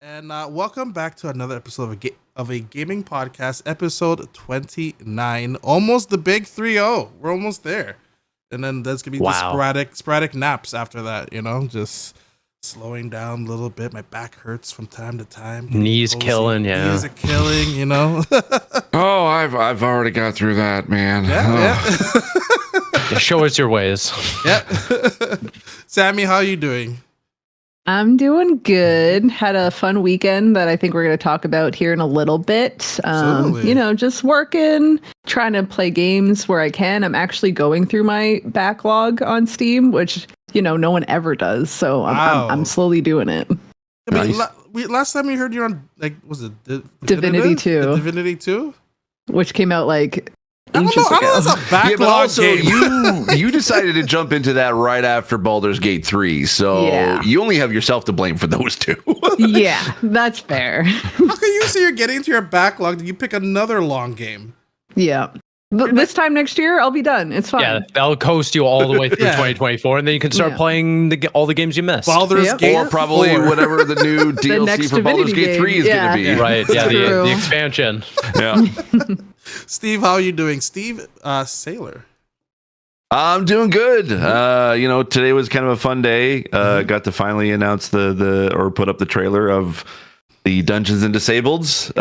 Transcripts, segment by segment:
And welcome back to another episode of a gaming podcast, episode 29. Almost the big 3-0. We're almost there. And then there's going to be the sporadic naps after that, just slowing down a little bit. My back hurts from time to time. Knees killing, yeah. Knees are killing, Oh, I've already got through that, man. Yeah. Show us your ways. Yeah. Sammy, how are you doing? I'm doing good. Had a fun weekend that I think we're going to talk about here in a little bit. Just working, trying to play games where I can. I'm actually going through my backlog on Steam, which, no one ever does. So I'm slowly doing it. I mean, last time we heard you on, was it Divinity 2? Divinity 2? Which came out I don't know, it's a backlog but also game. you decided to jump into that right after Baldur's Gate 3, so you only have yourself to blame for those two. Yeah, that's fair. How can you say you're getting into your backlog? Did you pick another long game? Yeah. This time next year, I'll be done. It's fine. Yeah, that'll coast you all the way through 2024, and then you can start playing all the games you missed. Baldur's Gate or probably 4. Whatever the new DLC for Baldur's Gate 3 is going to be. Right, yeah, the expansion. Yeah. Steve, how are you doing? Steve Sailor. I'm doing good. Today was kind of a fun day. Got to finally announce or put up the trailer of the Dungeons and Disableds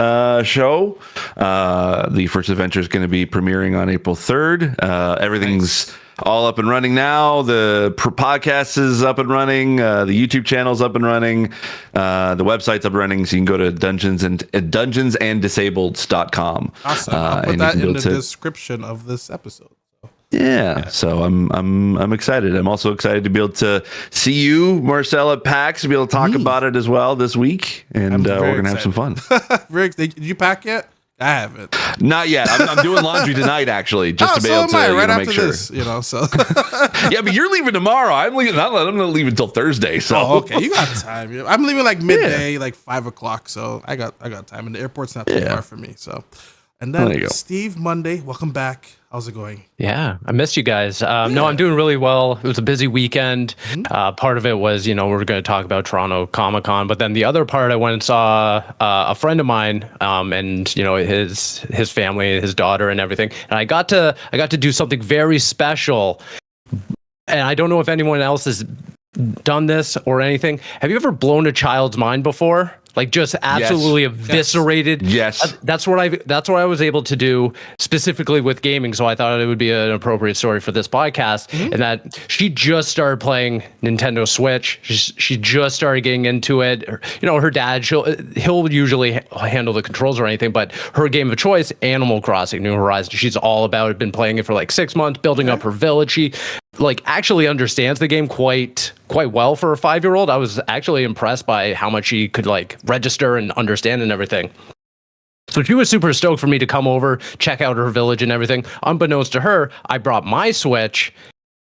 show. The first adventure is going to be premiering on April 3rd. Everything's all up and running now. The podcast is up and running. The YouTube channel's up and running. The website's up and running. So you can go to dungeonsanddisableds.com. Awesome. I'll put that in the description of this episode. Yeah, so I'm excited. I'm also excited to be able to see you, Marcel, at PAX, to be able to talk about it as well this week, and we're gonna have some fun. Rick, did you pack yet? I haven't. Not yet. I'm doing laundry tonight, actually, just to be able to make sure. This, so. Yeah, but you're leaving tomorrow. I'm leaving. I'm gonna leave until Thursday. So okay, you got time. I'm leaving midday, 5:00. So I got time, and the airport's not too far from me. So. And then Steve, Monday, welcome back. How's it going? Yeah, I missed you guys. No, I'm doing really well. It was a busy weekend. Part of it was, we're going to talk about Toronto Comic-Con, but then the other part, I went and saw a friend of mine, and his family, his daughter, and everything. And I got to do something very special. And I don't know if anyone else has done this or anything. Have you ever blown a child's mind before? Just absolutely eviscerated. Yes. That's what I was able to do specifically with gaming. So I thought it would be an appropriate story for this podcast. And that she just started playing Nintendo Switch. She just started getting into it. Her dad, he'll usually handle the controls or anything, but her game of choice, Animal Crossing: New Horizons. She's all about it. Been playing it for 6 months, building up her village. She actually understands the game quite well for a 5-year-old. I was actually impressed by how much she could register and understand and everything. So she was super stoked for me to come over, check out her village and everything. Unbeknownst to her, I brought my Switch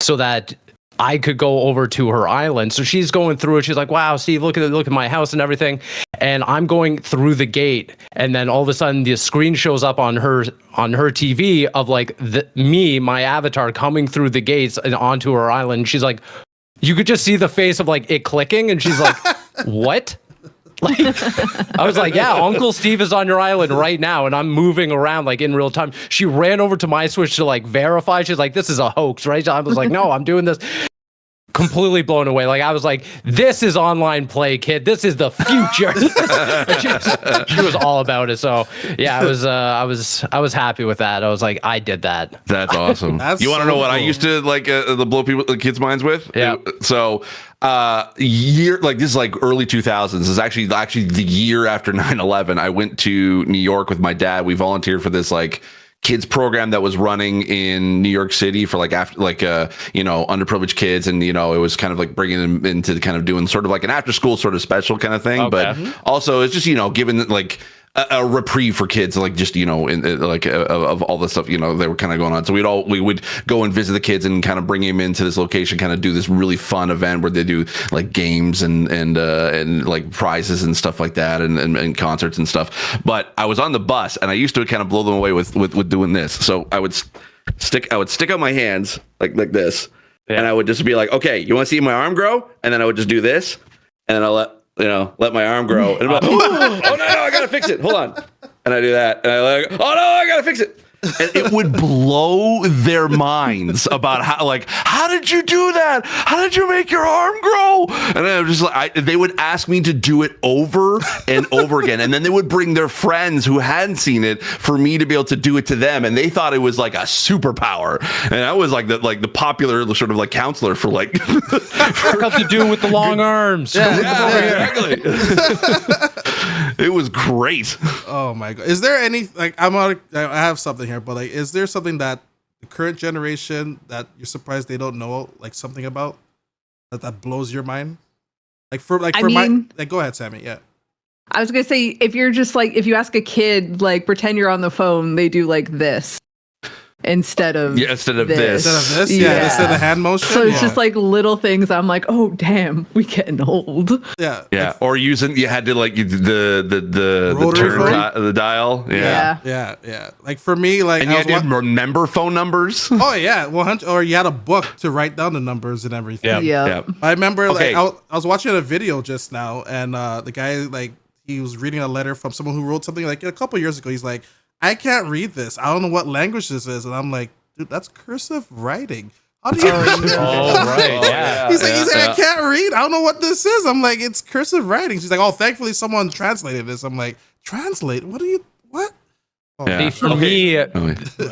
so that I could go over to her island. So she's going through it. She's like, "Wow, Steve, look at my house and everything." And I'm going through the gate, and then all of a sudden the screen shows up on her TV of my avatar coming through the gates and onto her island. She's like, you could just see the face of it clicking, and she's like, "What?" I was like, "Yeah, Uncle Steve is on your island right now," and I'm moving around in real time. She ran over to my Switch to verify. She's like, "This is a hoax, right?" I was like, "No, I'm doing this." Completely blown away. I was like, "This is online play, kid. This is the future." she was all about it. So yeah, I was happy with that. I was like, I did that. That's awesome. You want to know what I used to blow the kids' minds with? Yeah. So this is early 2000s. This is actually the year after 9/11. I went to New York with my dad. We volunteered for this kids program that was running in New York City for underprivileged kids, and it was kind of bringing them into kind of doing sort of an after school sort of special kind of thing. Okay. But also it's just giving a reprieve for kids, of all the stuff they were kind of going on. So we would go and visit the kids and kind of bring them into this location, kind of do this really fun event where they do games and prizes and stuff like that, and concerts and stuff. But I was on the bus, and I used to kind of blow them away with doing this. So I would stick out my hands like this, and I would just be like, "Okay, you want to see my arm grow?" And then I would just do this, and then I'll let let my arm grow. And I'm like, oh no, I gotta fix it. Hold on. And I do that. And I like, oh no, I gotta fix it. And it would blow their minds about how did you do that? How did you make your arm grow? And I was just like, they would ask me to do it over and over again. And then they would bring their friends who hadn't seen it for me to be able to do it to them. And they thought it was like a superpower. And I was like the popular sort of like counselor for like. Got to do with the long arms. Yeah, exactly. It was great. Oh my god! Is there any I have something here, but like, is there something that the current generation that you're surprised they don't know, like something about that blows your mind? Go ahead, Sammy. Yeah. I was gonna say, if you're just like, if you ask a kid, like, pretend you're on the phone, they do like this. Instead of this. Instead of the hand motion. So it's just like little things. I'm like, oh damn, we getting old. Yeah. Or you had to like the turn the dial. Yeah. Like for me, like, and you had to remember phone numbers. Oh yeah, 100. Or you had a book to write down the numbers and everything. Yeah. I remember I was watching a video just now, and the guy, like, he was reading a letter from someone who wrote something like a couple years ago. He's like, I can't read this. I don't know what language this is. And I'm like, dude, that's cursive writing. How do you He's like, I can't read. I don't know what this is. I'm like, it's cursive writing. She's like, oh, thankfully someone translated this. I'm like, translate? What? Oh, yeah. For me,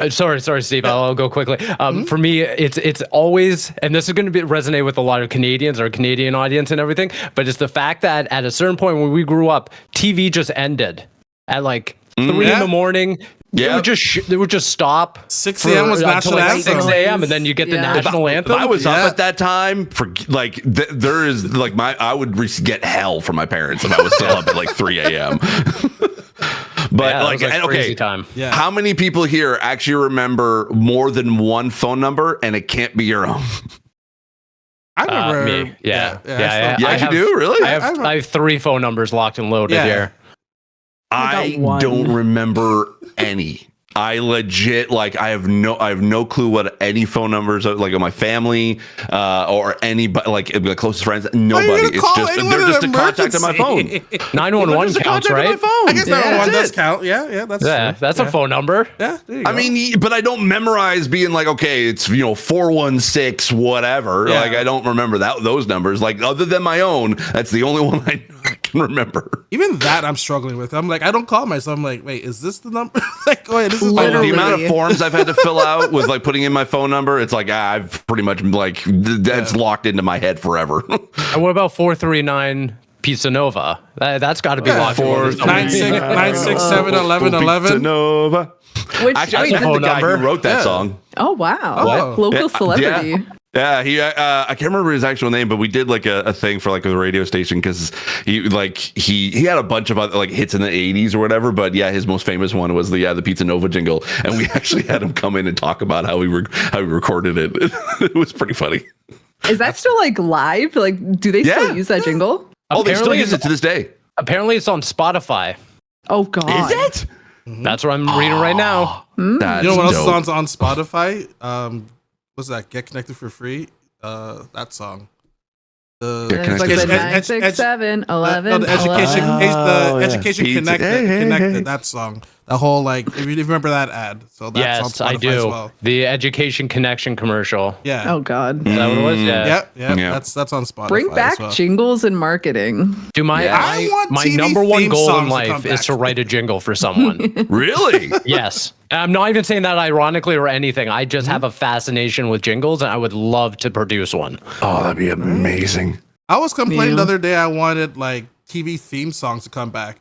sorry, Steve. I'll go quickly. For me, it's always, and this is going to resonate with a lot of Canadians, our Canadian audience and everything, but it's the fact that at a certain point when we grew up, TV just ended at like 3 in the morning. Yeah, they would just stop. 6 a.m. was national anthem. 6 a.m. and then you get the national anthem. If I was up at that time, for like there is like I would get hell from my parents if I was still up at like 3 a.m. But crazy time. Yeah. How many people here actually remember more than one phone number and it can't be your own? I remember me. Yeah. You do, really? I have 3 phone numbers locked and loaded here. I don't remember any. I legit, like, I have no clue what any phone numbers are, like, of my family or anybody, like my closest friends. Nobody. It's just they're just a contact on my phone. 911 counts, right? I guess 911 does count. Yeah, that's true. That's a phone number. Yeah, there you go. I mean, but I don't memorize being like, okay, it's 416 whatever. Yeah. Like, I don't remember those numbers. Like, other than my own, that's the only one I can remember. Even that I'm struggling with. I'm like, I don't call myself. I'm like, wait, is this the number? Like, wait, this is my number. The amount of forms I've had to fill out with like putting in my phone number, it's like I've pretty much like that's locked into my head forever. And what about 439 Pizza Nova? That's got to be locked. 967-1111. Pizza Nova. Actually, I met the guy who wrote that song. Oh wow! Local celebrity. Yeah, he I can't remember his actual name, but we did like a thing for like a radio station because he had a bunch of other like hits in the 80s or whatever, but yeah, his most famous one was the Pizza Nova jingle, and we actually had him come in and talk about how we recorded it. It was pretty funny. Is that still like live? Like, do they still use that jingle? Oh, they still use it to this day. Apparently, it's on Spotify. Oh God, is it? That's what I'm reading right now. That's you know what dope. else is on Spotify? What's that? Get Connected for Free. That song. It's like 9, 6, 7, 11. The education connected. Hey. That song. The whole, like, if you remember that ad. So that's on Spotify I do. As well. The Education Connection commercial. Yeah. Oh God. Is that what it was? Yeah. That's on Spotify. Bring back jingles and marketing. Do my number one goal in life is to write a jingle for someone. Really? Yes. I'm not even saying that ironically or anything. I just have a fascination with jingles, and I would love to produce one. Oh, that'd be amazing. I was complaining the other day. I wanted like TV theme songs to come back.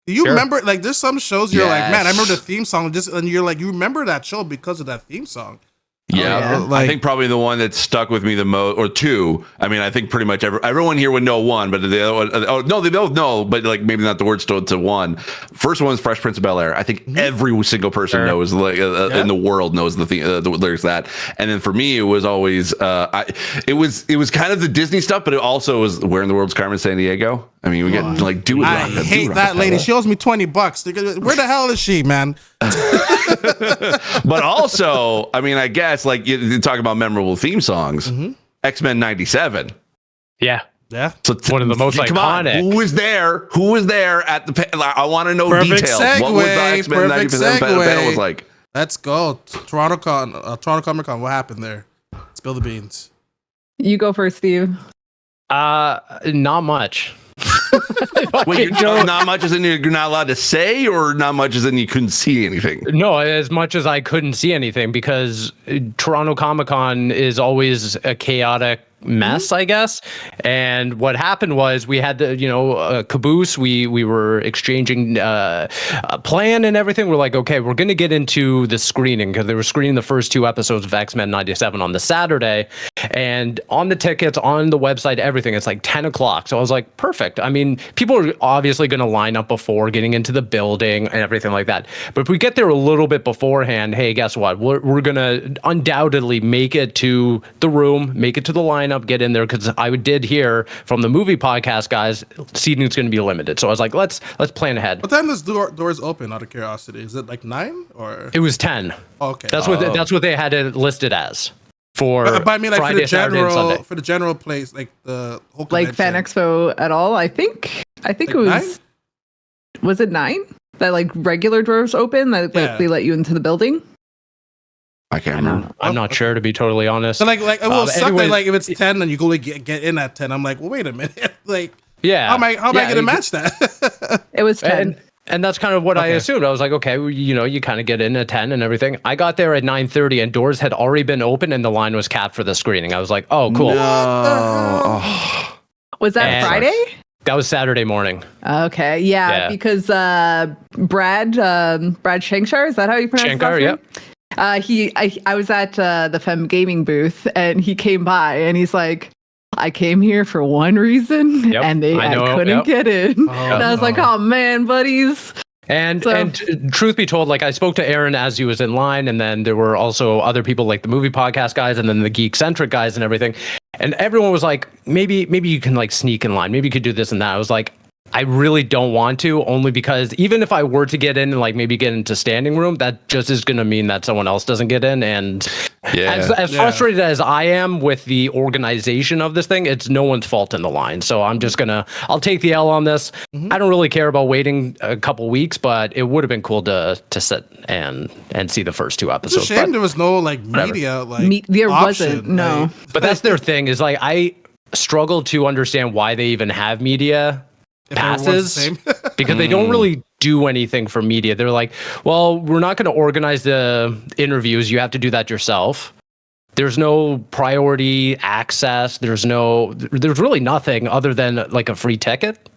Do you remember? Like, there's some shows you're like, man, I remember the theme song. And you're like, you remember that show because of that theme song. Yeah, I think probably the one that stuck with me the most, or two. I mean, I think pretty much everyone here would know one, but the other one, no, they both know, but like maybe not the words to one. First one is Fresh Prince of Bel-Air. I think every single person knows, like in the world knows the lyrics of that. And then for me, it was always, it was kind of the Disney stuff, but it also was Where in the World's Carmen Sandiego. I mean, we get like do it. I hate that lady. She owes me $20. Where the hell is she, man? But also, I mean, I guess like you talk about memorable theme songs. X-Men '97. Yeah. Yeah. So one of the most iconic. Who was there? Who was there at the? I want to know Perfect details. Segue, What was the X-Men 90% panel was like? Let's go. Toronto Comic Con. What happened there? Spill the beans. You go first, Steve. Not much. Wait, not much as in you're not allowed to say, or not much as in you couldn't see anything? No, as much as I couldn't see anything, because Toronto Comic Con is always a chaotic mess, I guess. And what happened was we had the caboose. We were exchanging a plan and everything. We're like, okay, we're going to get into the screening, because they were screening the first 2 episodes of X-Men 97 on the Saturday, and on the tickets, on the website, everything, it's like 10 o'clock. So I was like, perfect. I mean, people are obviously going to line up before getting into the building and everything like that. But if we get there a little bit beforehand, hey, guess what? We're going to undoubtedly make it to the room, make it to the lineup, get in there, because I did hear from the movie podcast guys, seating is going to be limited. So I was like, let's plan ahead. What time does doors open? Out of curiosity, is it like 9 or? It was 10. Oh, okay, that's what they had it listed as for. But I mean, like Friday, for the general place, like the whole like Fan Expo at all. I think like it was 9? Was it 9 that like regular doors open that they let you into the building? I can't remember. I'm not sure, to be totally honest. So like it will suck that like if it's 10 and you go get in at 10. I'm like, well, wait a minute. Like, yeah, how am I going to match that? It was 10. And that's kind of what I assumed. I was like, okay, well, you kind of get in at 10 and everything. I got there at 9:30 and doors had already been open and the line was capped for the screening. I was like, oh, cool. No. Was that Friday? That was Saturday morning. Okay, yeah. Because Brad Shankshire, is that how you pronounce it? Shankar, yeah. I was at the Fem Gaming booth and he came by and he's like, I came here for one reason and I couldn't get in. And I was like, oh man, buddies. And truth be told, like I spoke to Aaron as he was in line, and then there were also other people like the movie podcast guys and then the geek centric guys and everything. And everyone was like, maybe you can like sneak in line. Maybe you could do this and that. I was like, I really don't want to, only because even if I were to get in and like maybe get into standing room, that just is going to mean that someone else doesn't get in. And as frustrated as I am with the organization of this thing, it's no one's fault in the line. So I'll take the L on this. Mm-hmm. I don't really care about waiting a couple weeks, but it would have been cool to sit and see the first 2 episodes. It's a shame there was no like media there option, wasn't, no. Like, but that's their thing, is like I struggle to understand why they even have media passes because they don't really do anything for media. They're like, well, we're not going to organize the interviews. You have to do that yourself. There's no priority access. There's really nothing other than like a free ticket.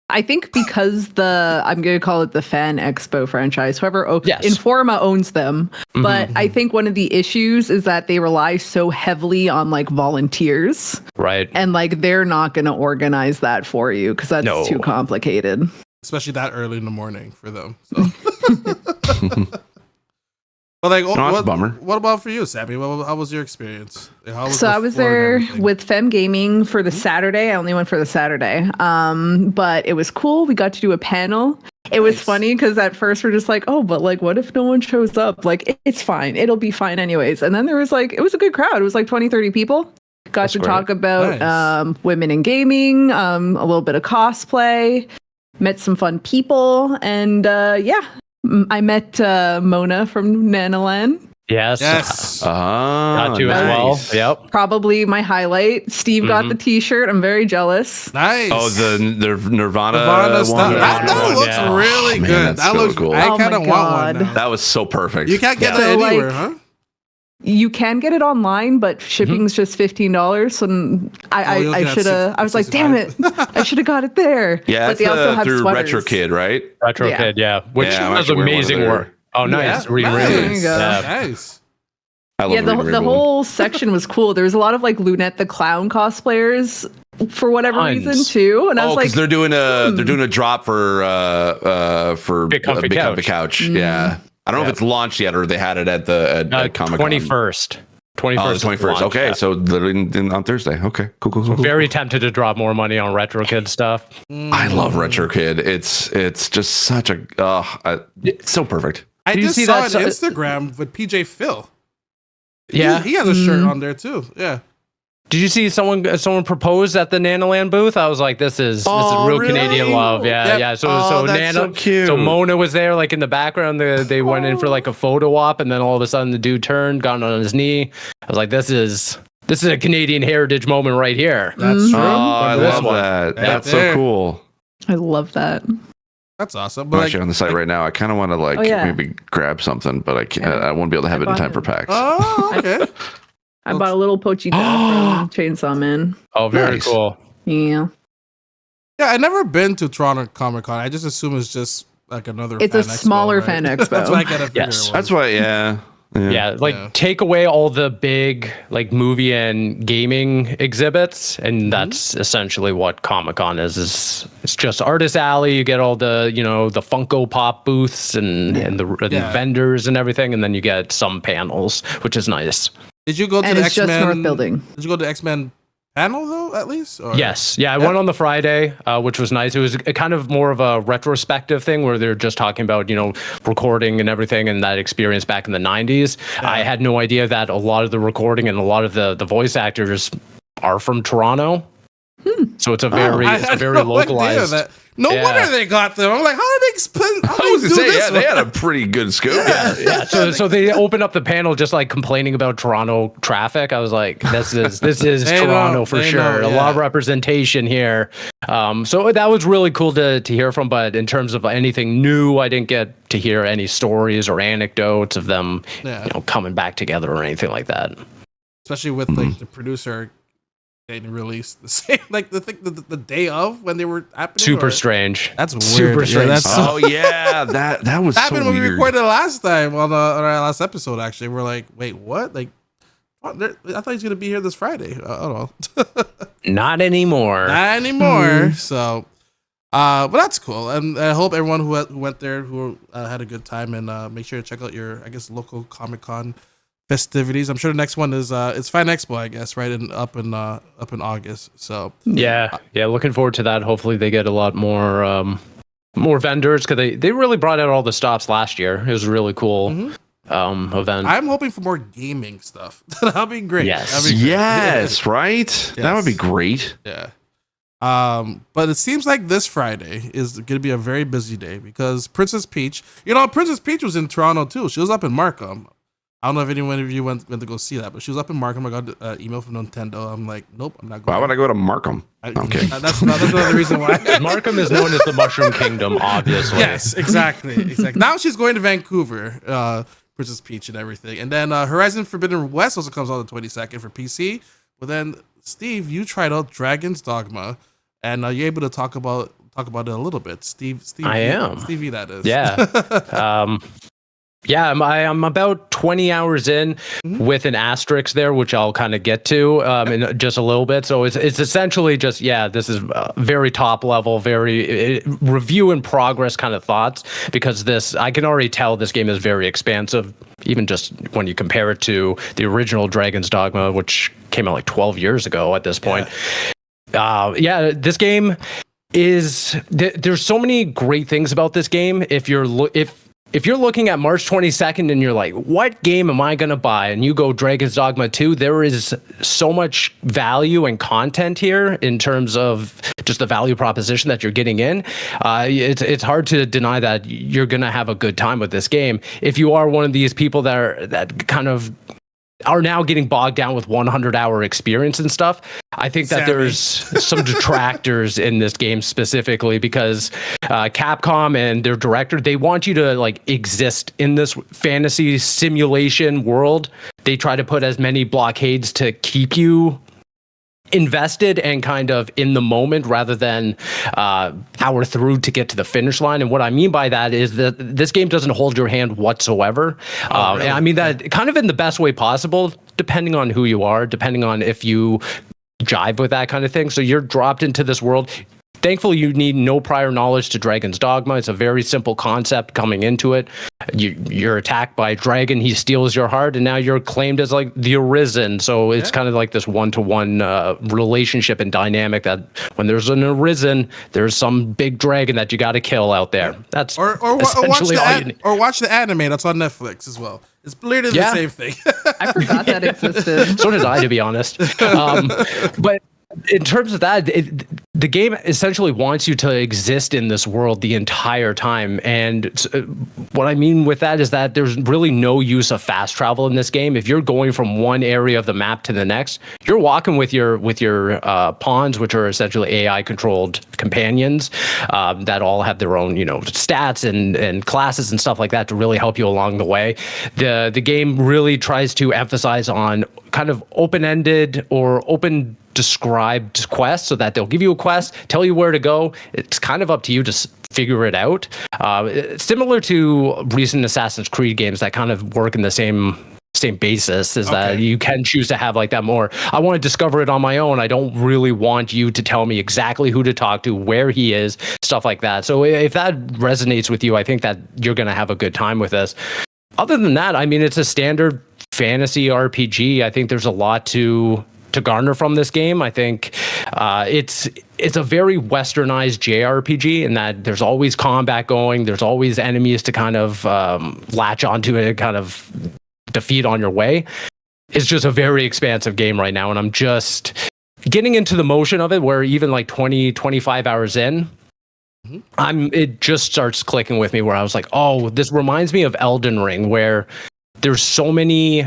I think because I'm going to call it the Fan Expo franchise, Informa owns them. But I think one of the issues is that they rely so heavily on like volunteers. Right. And like they're not going to organize that for you because that's too complicated. Especially that early in the morning for them. So. But like, that's a bummer. What about for you, Sammy? How was your experience? I was there with Fem Gaming for the Saturday. I only went for the Saturday. But it was cool. We got to do a panel. It was funny because at first we're just like, oh, but like, what if no one shows up? Like, it's fine. It'll be fine anyways. And then there was like, it was a good crowd. It was like 20, 30 people. Got to talk about women in gaming, a little bit of cosplay, met some fun people. And I met Mona from Nanaland. Yes. Got to as well. Yep. Probably my highlight. Steve got the T-shirt. I'm very jealous. Nice. Oh, the Nirvana stuff. one. That looks really good. That looks cool. I kind of want one now. That was so perfect. You can't get that anywhere, huh? You can get it online, but shipping's just $15. So I should have. I was like, damn it, I should have got it there. Yeah, but they also have through sweaters. RetroKid, right? RetroKid, yeah. Which was amazing work. Oh, nice. There you go. Yeah. Nice. I love the whole section was cool. There was a lot of like Lunette the Clown cosplayers for whatever reason too, and I was like, they're doing a drop for Big Comfy Couch. Yeah. I don't know if it's launched yet or they had it at Comic-Con. 21st. 21st. Okay, so on Thursday. Okay, cool. Very tempted to drop more money on RetroKid stuff. I love RetroKid. It's just such it's so perfect. I just saw on Instagram with PJ Phil. Yeah, he has a shirt on there too. Yeah. Did you see someone propose at the Nanoland booth? I was like, this is real really? Canadian love. Yeah, yeah. So that's Nano, so cute. So Mona was there, like in the background. They went in for like a photo op, and then all of a sudden the dude turned, got on his knee. I was like, this is a Canadian heritage moment right here. That's true. I love that. That's so cool. I love that. That's awesome. I'm actually on the site right now. I kind of want to maybe grab something, but I can't. I won't be able to have it in time for PAX. Oh, okay. I bought a little Pochita from Chainsaw Man. Oh, very cool. Yeah. Yeah, I've never been to Toronto Comic Con. I just assume it's just like another. It's a smaller fan expo. That's why I gotta figure Yes. That's why. Yeah. Take away all the big like movie and gaming exhibits, and that's essentially what Comic-Con is. It's just artist alley. You get all the the Funko Pop booths and the vendors and everything, and then you get some panels, which is nice. Did you go to and the it's X-Men? just North Building. Did you go to the X-Men panel though, at least? Or? Yes. Yeah, I went on the Friday, which was nice. It was a kind of more of a retrospective thing where they're just talking about, recording and everything and that experience back in the 90s. Yeah. I had no idea that a lot of the recording and a lot of the voice actors are from Toronto. So it's a very localized. No wonder they got them. I'm like, how did they explain? They had a pretty good scope. Yeah. So they opened up the panel just like complaining about Toronto traffic. I was like, this is Toronto for sure. A lot of representation here. So that was really cool to hear from. But in terms of anything new, I didn't get to hear any stories or anecdotes of them, coming back together or anything like that. Especially with like the producer. They didn't release the same the day of when they were happening. Super strange. That's weird. Super strange. That was happened so when weird. we recorded last time on our last episode. Actually, we're like, wait, what? Like, I thought he's gonna be here this Friday. I don't know. Not anymore. Not anymore. So, but that's cool, and I hope everyone who went there who had a good time, and make sure to check out your local Comic-Con festivities. I'm sure the next one is it's Fan Expo, I guess, right? Up in August. So yeah, looking forward to that. Hopefully they get a lot more vendors, because they really brought out all the stops last year. It was a really cool event. I'm hoping for more gaming stuff. That'll be great. Yes, right? Yes. That would be great. Yeah. But it seems like this Friday is going to be a very busy day because Princess Peach, Princess Peach was in Toronto too. She was up in Markham. I don't know if anyone of you went to go see that, but she was up in Markham. I got an email from Nintendo. I'm like, nope, I'm not going. Why would I go to Markham? Okay. That's another reason why. Markham is known as the Mushroom Kingdom, obviously. Yes, exactly. Now she's going to Vancouver, Princess Peach and everything. And then Horizon Forbidden West also comes on the 22nd for PC. But then, Steve, you tried out Dragon's Dogma, and you're able to talk about it a little bit. Steve, I am. Stevie, that is. Yeah. Yeah, I'm about 20 hours in with an asterisk there, which I'll kind of get to in just a little bit. So it's essentially just, this is very top level, very review in progress kind of thoughts, because I can already tell this game is very expansive, even just when you compare it to the original Dragon's Dogma, which came out like 12 years ago at this point. This game is, there's so many great things about this game. If you're looking at March 22nd and you're like, what game am I going to buy? And you go Dragon's Dogma 2, there is so much value and content here in terms of just the value proposition that you're getting in. It's hard to deny that you're going to have a good time with this game. If you are one of these people that kind of are now getting bogged down with 100-hour experience and stuff, I think that there's some detractors in this game specifically, because Capcom and their director, they want you to like exist in this fantasy simulation world. They try to put as many blockades to keep you invested and kind of in the moment rather than power through to get to the finish line. And what I mean by that is that this game doesn't hold your hand whatsoever. Really? And I mean that kind of in the best way possible, depending on who you are, depending on if you jive with that kind of thing. So you're dropped into this world. Thankfully, you need no prior knowledge to Dragon's Dogma. It's a very simple concept coming into it. you're attacked by a dragon, he steals your heart, and now you're claimed as like the Arisen. So it's kind of like this one-to-one relationship and dynamic that when there's an Arisen, there's some big dragon that you got to kill out there. That's essentially all you need. Or watch the anime that's on Netflix as well. It's literally the same thing. I forgot that existed. So did I, to be honest. But in terms of that, the game essentially wants you to exist in this world the entire time. And what I mean with that is that there's really no use of fast travel in this game. If you're going from one area of the map to the next, you're walking with your pawns, which are essentially AI controlled companions that all have their own, stats and classes and stuff like that to really help you along the way. The game really tries to emphasize on kind of open-ended or open described quests, so that they'll give you a quest, tell you where to go. It's kind of up to you to figure it out. Similar to recent Assassin's Creed games that kind of work in the same basis, is that you can choose to have like that more, I want to discover it on my own. I don't really want you to tell me exactly who to talk to, where he is, stuff like that. So if that resonates with you, I think that you're going to have a good time with this. Other than that, I mean, it's a standard fantasy RPG. I think there's a lot to garner from this game. I think it's a very westernized JRPG in that there's always combat going. There's always enemies to kind of latch onto and kind of defeat on your way. It's just a very expansive game right now, and I'm just getting into the motion of it, where even like 25 hours in, it just starts clicking with me, where I was like, oh, this reminds me of Elden Ring, where there's so many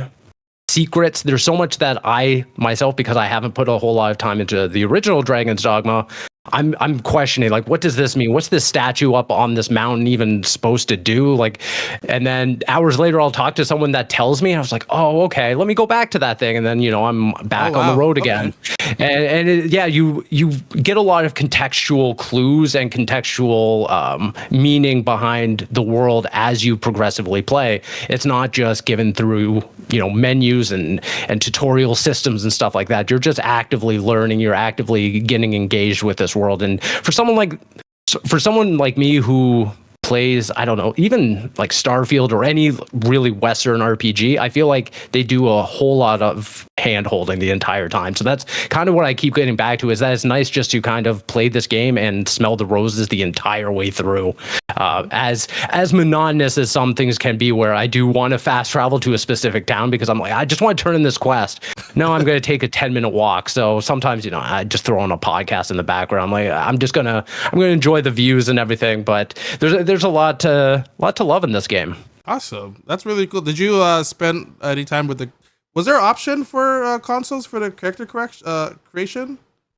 secrets. There's so much that I myself, because I haven't put a whole lot of time into the original Dragon's Dogma, I'm questioning, like, what does this mean? What's this statue up on this mountain even supposed to do? Like, and then hours later, I'll talk to someone that tells me, and I was like, oh, okay, let me go back to that thing. And then, I'm back on the road again. And you get a lot of contextual clues and contextual meaning behind the world as you progressively play. It's not just given through, menus and tutorial systems and stuff like that. You're just actively learning. You're actively getting engaged with this world. And for someone like me who plays, I don't know, even like Starfield or any really Western RPG, I feel like they do a whole lot of hand holding the entire time. So that's kind of what I keep getting back to, is that it's nice just to kind of play this game and smell the roses the entire way through. As monotonous as some things can be, where I do want to fast travel to a specific town because I'm like, I just want to turn in this quest. No, I'm going to take a 10-minute walk. So sometimes, I just throw on a podcast in the background. I'm like, I'm going to enjoy the views and everything. But there's a lot to love in this game. Awesome. That's really cool. Did you spend any time with was there an option for consoles for the character creation?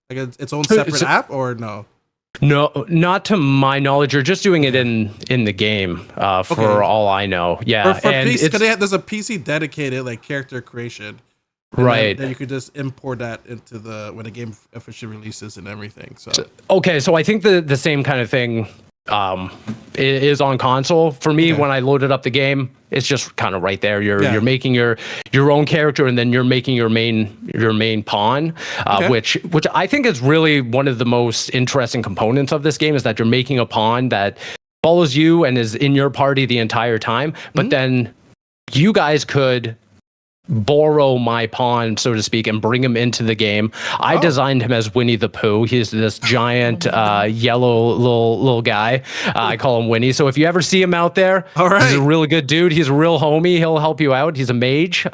Like its own separate app, or no? No, not to my knowledge. You're just doing it in the game, for all I know. Yeah, for PC, there's a PC dedicated like character creation, right? Then you could just import that into when the game officially releases and everything. So I think the same kind of thing is on console. For me, when I loaded up the game, it's just kind of right there. You're making your own character, and then you're making your main pawn, which I think is really one of the most interesting components of this game, is that you're making a pawn that follows you and is in your party the entire time. But then you guys could borrow my pawn, so to speak, and bring him into the game. I designed him as Winnie the Pooh. He's this giant yellow little guy. I call him Winnie. So if you ever see him out there, he's a really good dude. He's a real homie. He'll help you out. He's a mage.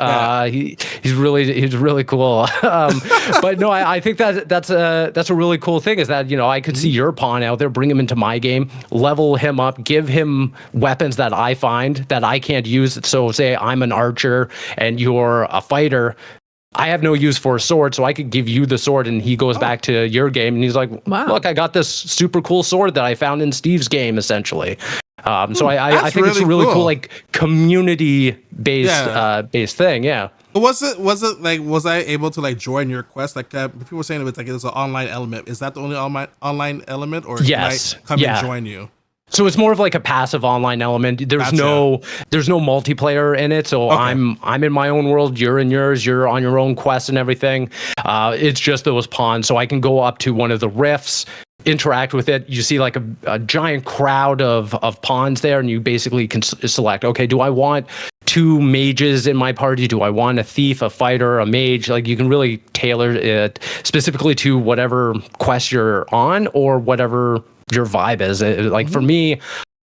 He's really cool. But no, I think that's a really cool thing, is that I could see your pawn out there, bring him into my game, level him up, give him weapons that I find that I can't use. So say I'm an archer and you're a fighter, I have no use for a sword, so I could give you the sword, and he goes back to your game and he's like, look, I got this super cool sword that I found in Steve's game, essentially. So I think it's a really cool like community based thing. Yeah. Was it like, was I able to like join your quest? Like people were saying it's like there's an online element. Is that the only online element, or yes, can I come and join you? So it's more of like a passive online element. There's no multiplayer in it. So I'm in my own world. You're in yours. You're on your own quest and everything. It's just those pawns. So I can go up to one of the rifts, interact with it. You see like a giant crowd of pawns there, and you basically can select, okay, do I want 2 mages in my party? Do I want a thief, a fighter, a mage? Like, you can really tailor it specifically to whatever quest you're on or whatever your vibe is. Like for me,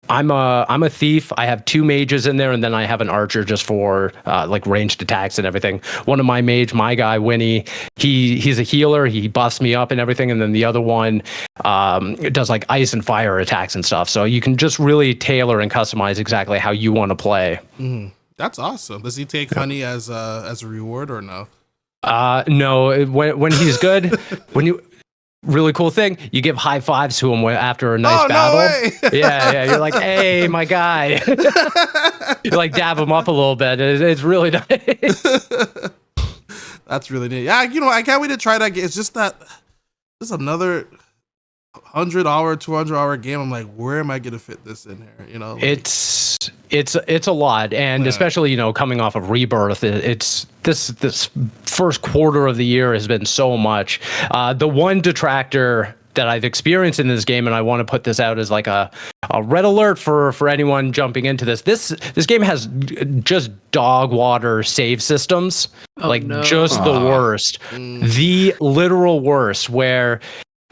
I'm a thief. I have 2 mages in there, and then I have an archer just for like ranged attacks and everything. One of my guy Winnie, he's a healer. He buffs me up and everything, and then the other one does like ice and fire attacks and stuff. So you can just really tailor and customize exactly how you want to play. That's awesome. Does he take honey as a reward or no? No. When he's good, really cool thing, you give high fives to him after a nice battle. No way. yeah, you're like, hey, my guy. You like dab him up a little bit. It's really nice. That's really neat. Yeah, I can't wait to try that game. It's just that this is another 100-hour, 200-hour game. I'm like, where am I gonna fit this in here? It's a lot, and especially coming off of Rebirth, it's this first quarter of the year has been so much. The one detractor that I've experienced in this game, and I want to put this out as like a red alert for anyone jumping into this. This game has just dog water save systems, just the worst, the literal worst.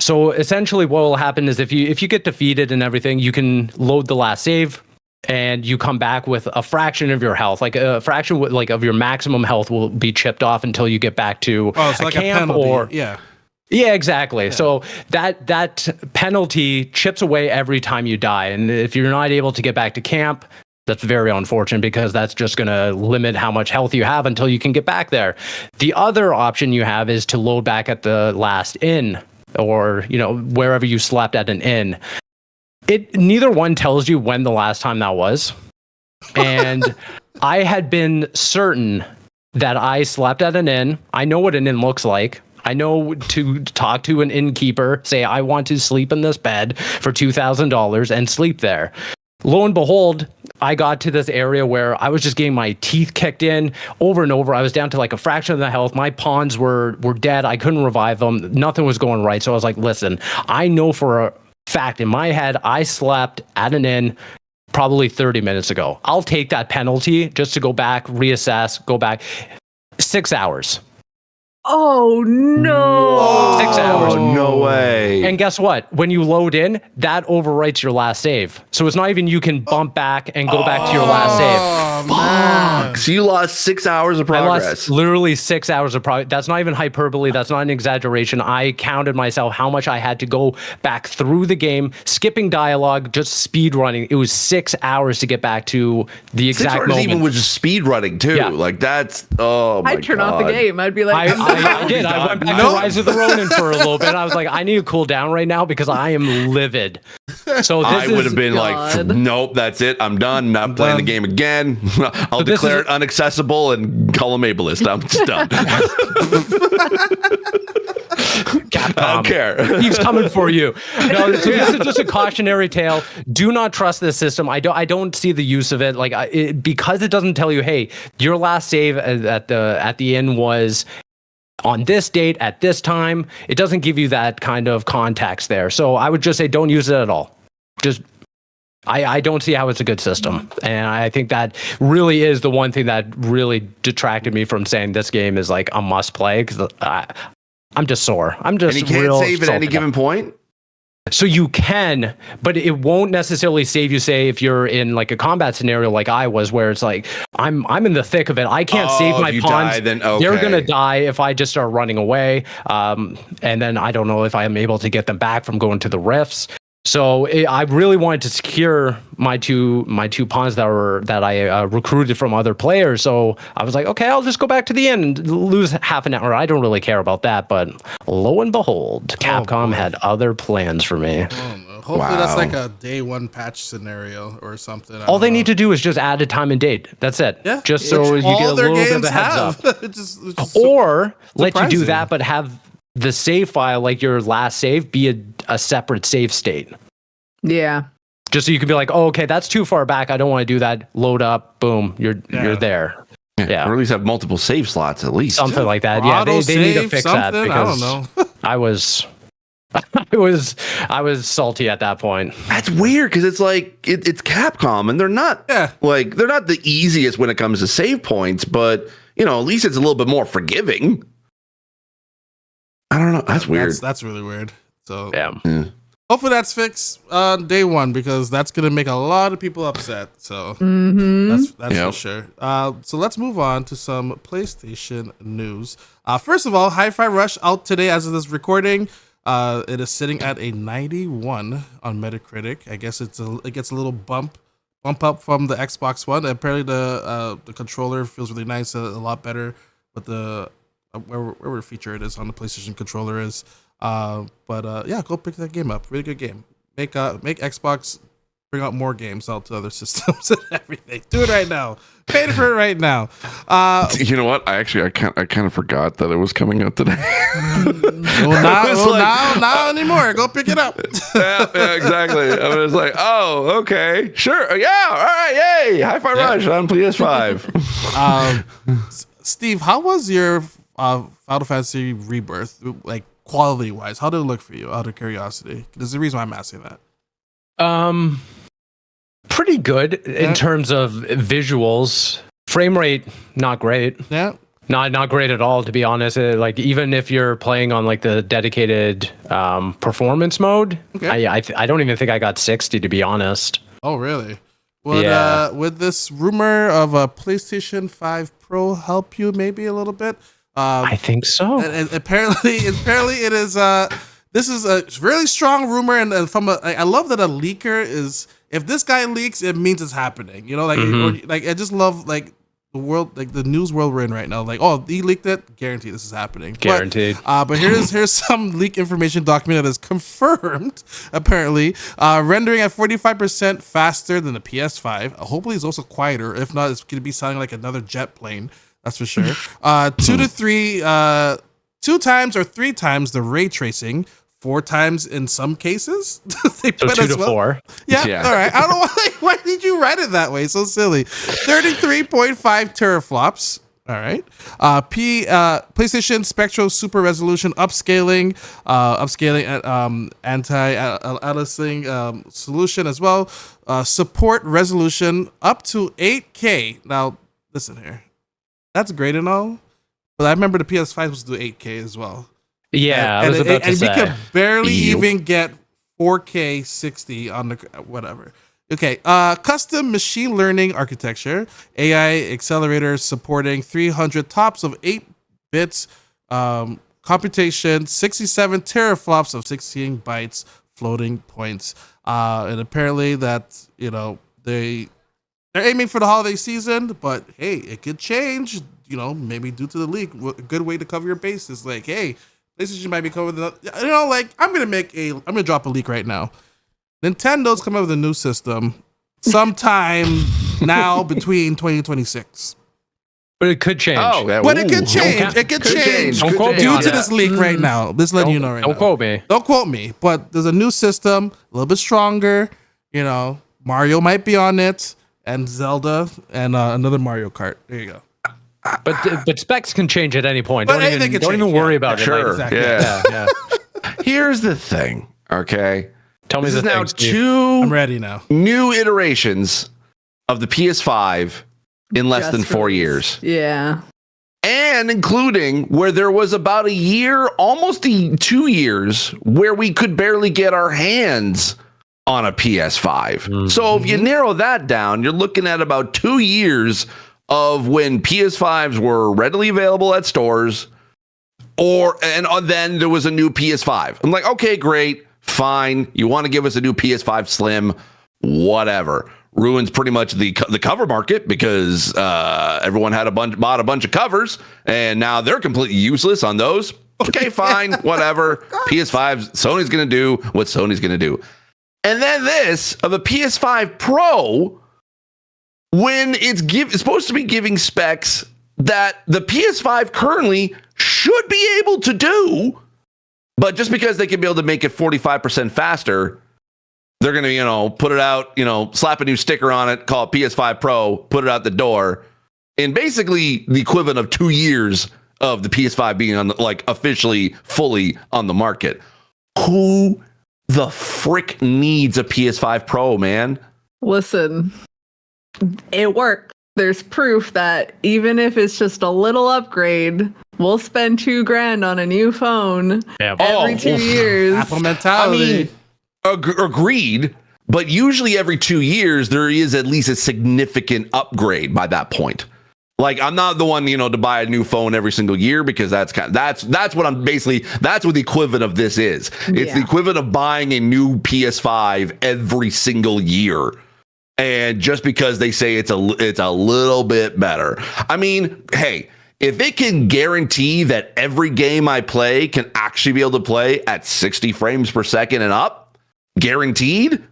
So essentially, what will happen is if you get defeated and everything, you can load the last save, and you come back with a fraction of your health, like a fraction of your maximum health will be chipped off until you get back to a like camp Yeah, exactly. Yeah. So that penalty chips away every time you die, and if you're not able to get back to camp, that's very unfortunate, because that's just going to limit how much health you have until you can get back there. The other option you have is to load back at the last inn, or wherever you slept at an inn. Neither one tells you when the last time that was, and I had been certain that I slept at an inn. I know what an inn looks like. I know to talk to an innkeeper, say I want to sleep in this bed for $2,000 and sleep there. Lo and behold, I got to this area where I was just getting my teeth kicked in over and over. I was down to like a fraction of the health. My pawns were dead. I couldn't revive them. Nothing was going right. So I was like, listen, I know for a fact in my head, I slept at an inn probably 30 minutes ago. I'll take that penalty just to go back, reassess, go back. 6 hours. Oh no! 6 hours. Oh, no way. And guess what? When you load in, that overwrites your last save. So it's not even you can bump back and go back to your last save. Fuck! So you lost 6 hours of progress. I lost literally 6 hours of progress. That's not even hyperbole. That's not an exaggeration. I counted myself how much I had to go back through the game, skipping dialogue, just speed running. It was 6 hours to get back to the exact 6 hours moment. even with just speed running too. Yeah. Like that's my I'd turn God. off the game. I'd be like, I did. I went back to Rise of the Ronin for a little bit. I was like, I need to cool down right now because I am livid. So I would have been like, nope, that's it. I'm done. Not playing the game again. I'll declare it unaccessible and call him ableist. I'm just done. Capcom. I don't care. He's coming for you. No, so this is just a cautionary tale. Do not trust this system. I don't see the use of it. Like because it doesn't tell you, hey, your last save at the inn was on this date at this time. It doesn't give you that kind of context there. So I would just say don't use it at all. Just I don't see how it's a good system. And I think that really is the one thing that really detracted me from saying this game is like a must play, because I'm just sore. I'm just and you can't save at any given point? So you can, but it won't necessarily save you, say, if you're in like a combat scenario like I was, where it's like, I'm in the thick of it. I can't save my pawns. Die, then, okay. They're going to die if I just start running away. And then I don't know if I am able to get them back from going to the rifts. So I really wanted to secure my two pawns that I recruited from other players. So I was like, okay, I'll just go back to the end and lose half an hour. I don't really care about that. But lo and behold, Capcom had other plans for me. Hopefully that's like a day one patch scenario or something. All they need to do is just add a time and date. That's it. Yeah. Just so you get a little bit of a heads up. Or let you do that, but have the save file, like your last save, be a separate save state. Yeah. Just so you can be like, oh, okay, that's too far back. I don't want to do that. Load up, boom, you're there. Yeah. Or at least have multiple save slots at least. Something like that. Yeah, they need to fix that because I don't know. I was salty at that point. That's weird because it's like it's Capcom and they're not like they're not the easiest when it comes to save points, but at least it's a little bit more forgiving. I don't know. That's weird. That's really weird. So yeah. Hopefully that's fixed day one because that's gonna make a lot of people upset. So that's for sure. So let's move on to some PlayStation news. First of all, Hi-Fi Rush out today as of this recording. It is sitting at a 91 on Metacritic. I guess it gets a little bump up from the Xbox One. Apparently the controller feels really nice, a lot better with the whatever feature it is on the PlayStation controller is. But go pick that game up. Really good game. Make Xbox bring out more games out to other systems and everything. Do it right now. Pay for it right now. You know what? I kind of forgot that it was coming out today. Now anymore. Go pick it up. yeah, exactly. I was like, oh, okay, sure, yeah, all right, yay, Hi-Fi Rush on PS5. Steve, how was your Final Fantasy Rebirth? Like, quality wise, how did it look for you? Out of curiosity, there's a reason why I'm asking that. Pretty good in terms of visuals. Frame rate, not great. Yeah, not great at all, to be honest. Like even if you're playing on like the dedicated performance mode, I don't even think I got 60, to be honest. Oh really? Would this rumor of a PlayStation 5 Pro help you maybe a little bit? I think so. And apparently it is. This is a really strong rumor, and I love that a leaker is. If this guy leaks, it means it's happening. I just love like the world, like the news world we're in right now. Like, oh, he leaked it, guaranteed this is happening. Guaranteed. But here's some leak information document that is confirmed. Apparently, rendering at 45% faster than the PS5. Hopefully, it's also quieter. If not, it's going to be sounding like another jet plane. That's for sure. 2 times or 3 times the ray tracing. 4 times in some cases. They so 2 to 4. Yeah. All right. I don't know why did you write it that way? So silly. 33.5 teraflops. All right. PlayStation Spectral Super Resolution upscaling at anti-aliasing solution as well. Support resolution up to 8K. Now listen here. That's great and all, but I remember the PS5 was to do 8K as well. Yeah, I was about to say. And we could barely even get 4K 60 on the whatever. Okay, custom machine learning architecture, AI accelerators supporting 300 tops of 8 bits, computation, 67 teraflops of 16 bytes, floating points, and apparently that they're aiming for the holiday season, but hey, it could change. Maybe due to the leak. A good way to cover your bases, like hey. PlayStation might be coming with I'm gonna drop a leak right now. Nintendo's coming up with a new system sometime now between 2026. But it could change. But it could change. It could change due to this leak right now. Just letting you know right now. Don't quote me. But there's a new system, a little bit stronger. Mario might be on it, and Zelda, and another Mario Kart. There you go. But specs can change at any point. Don't even worry about it. Sure. Exactly. Yeah. Here's the thing. Okay. Tell me this the is now thing, Steve. 2 I'm ready now. New iterations of the PS5 in less than 4 years. Yeah. And including where there was about a year, almost 2 years, where we could barely get our hands on a PS5. Mm-hmm. So if you narrow that down, you're looking at about 2 years of when PS5s were readily available at stores, and then there was a new PS5. I'm like, okay, great, fine. You want to give us a new PS5 Slim, whatever. Ruins pretty much the cover market because everyone had bought a bunch of covers, and now they're completely useless on those. Okay, fine, whatever. PS5, Sony's going to do what Sony's going to do. And then this of a PS5 Pro, when it's supposed to be giving specs that the PS5 currently should be able to do, but just because they can be able to make it 45% faster they're going to, put it out, slap a new sticker on it, call it PS5 Pro, put it out the door, in basically the equivalent of 2 years of the PS5 being on officially fully on the market. Who the frick needs a PS5 Pro, man? Listen, it worked. There's proof that even if it's just a little upgrade, we'll spend $2,000 on a new phone every 2 years. Apple mentality. Agreed. But usually every 2 years, there is at least a significant upgrade by that point. Like, I'm not the one, to buy a new phone every single year, because that's what I'm basically, that's what the equivalent of this is. It's the equivalent of buying a new PS5 every single year. And just because they say it's a little bit better. I mean, hey, if it can guarantee that every game I play can actually be able to play at 60 frames per second and up, guaranteed,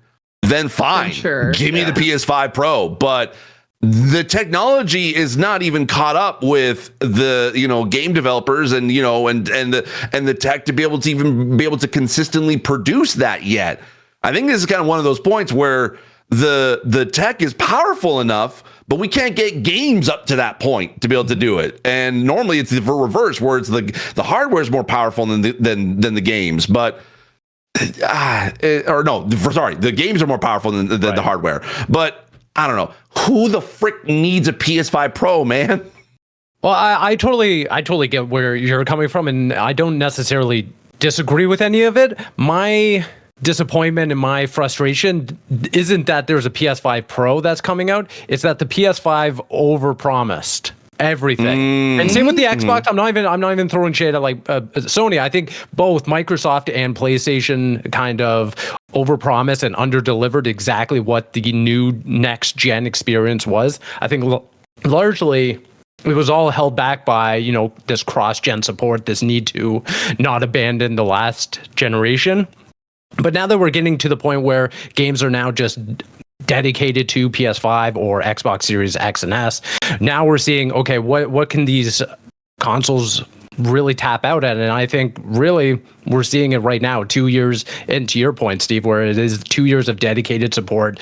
then fine. Sure. Give me the PS5 Pro. But the technology is not even caught up with the game developers and the tech to be able to consistently produce that yet. I think this is kind of one of those points where the tech is powerful enough, but we can't get games up to that point to be able to do it. And normally it's the reverse, where it's the hardware is more powerful than the games. But the games are more powerful than the hardware. But I don't know, who the frick needs a PS5 Pro, man? Well, I totally get where you're coming from, and I don't necessarily disagree with any of it. My disappointment and my frustration isn't that there's a PS5 Pro that's coming out. It's that the PS5 overpromised everything. And same with the Xbox. I'm not even throwing shade at Sony. I think both Microsoft and PlayStation kind of overpromised and underdelivered exactly what the new next gen experience was. I think largely it was all held back by, this cross-gen support, this need to not abandon the last generation. But now that we're getting to the point where games are now just dedicated to PS5 or Xbox Series X and S, now we're seeing, okay, what can these consoles really tap out at? And I think really we're seeing it right now, 2 years into your point, Steve, where it is 2 years of dedicated support.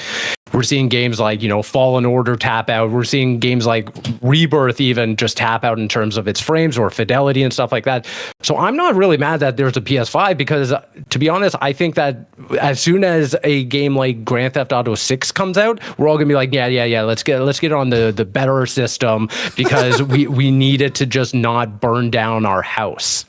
We're seeing games like, Fallen Order tap out. We're seeing games like Rebirth even just tap out in terms of its frames or fidelity and stuff like that. So I'm not really mad that there's a PS5, because to be honest, I think that as soon as a game like Grand Theft Auto 6 comes out, we're all gonna be like, yeah, let's get it on the better system, because we need it to just not burn down our house.